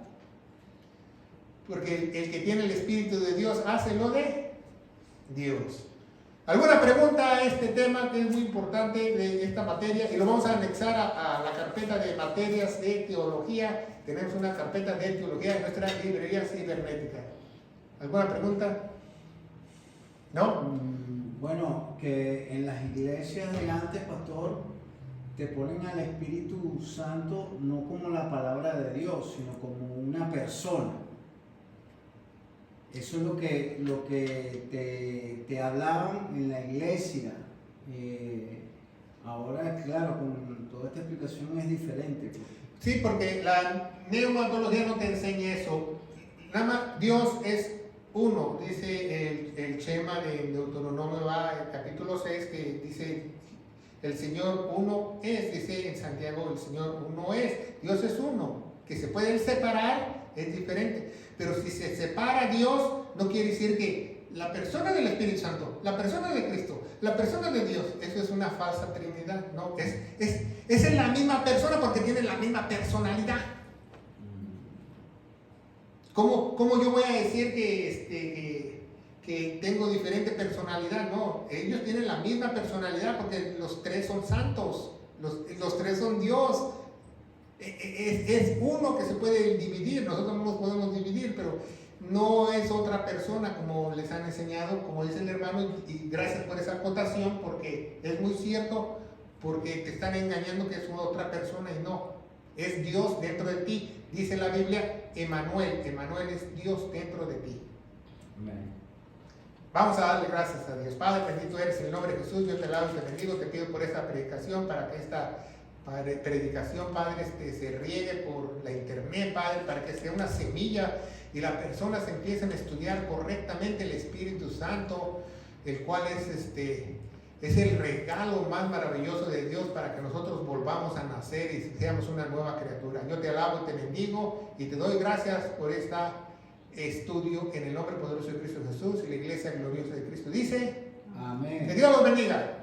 Porque el que tiene el Espíritu de Dios hace lo de Dios. ¿Alguna pregunta a este tema que es muy importante de esta materia? Y lo vamos a anexar a la carpeta de materias de teología. Tenemos una carpeta de teología en nuestra librería cibernética. ¿Alguna pregunta? ¿No? Bueno, que en las iglesias de antes, pastor, te ponen al Espíritu Santo no como la palabra de Dios, sino como una persona. Eso es lo que te hablaban en la iglesia. Ahora, claro, con toda esta explicación es diferente. Sí, porque la neumatología no te enseña eso. Nada más Dios es uno, dice el Shema de Deuteronomio, el capítulo 6, que dice el Señor uno es, dice en Santiago el Señor uno es. Dios es uno, que se pueden separar es diferente. Pero si se separa Dios, no quiere decir que la persona del Espíritu Santo, la persona de Cristo, la persona de Dios, eso es una falsa trinidad, ¿no? Es la misma persona porque tiene la misma personalidad. ¿Cómo yo voy a decir que tengo diferente personalidad? No, ellos tienen la misma personalidad porque los tres son santos, los tres son Dios. Es uno que se puede dividir, nosotros no nos podemos dividir, pero no es otra persona como les han enseñado, como dice el hermano, y gracias por esa acotación, porque es muy cierto, porque te están engañando que es otra persona y no, es Dios dentro de ti. Dice la Biblia, Emmanuel es Dios dentro de ti. Amén. Vamos a darle gracias a Dios. Padre, bendito eres en el nombre de Jesús, yo te alabo y te bendigo, te pido por esta predicación, para que esta predicación, Padre, se riegue por la internet, Padre, para que sea una semilla y las personas empiecen a estudiar correctamente el Espíritu Santo, el cual es el regalo más maravilloso de Dios para que nosotros volvamos a nacer y seamos una nueva criatura. Yo te alabo y te bendigo y te doy gracias por este estudio en el nombre poderoso de Cristo Jesús y la iglesia gloriosa de Cristo. Dice, amén. que Dios los bendiga.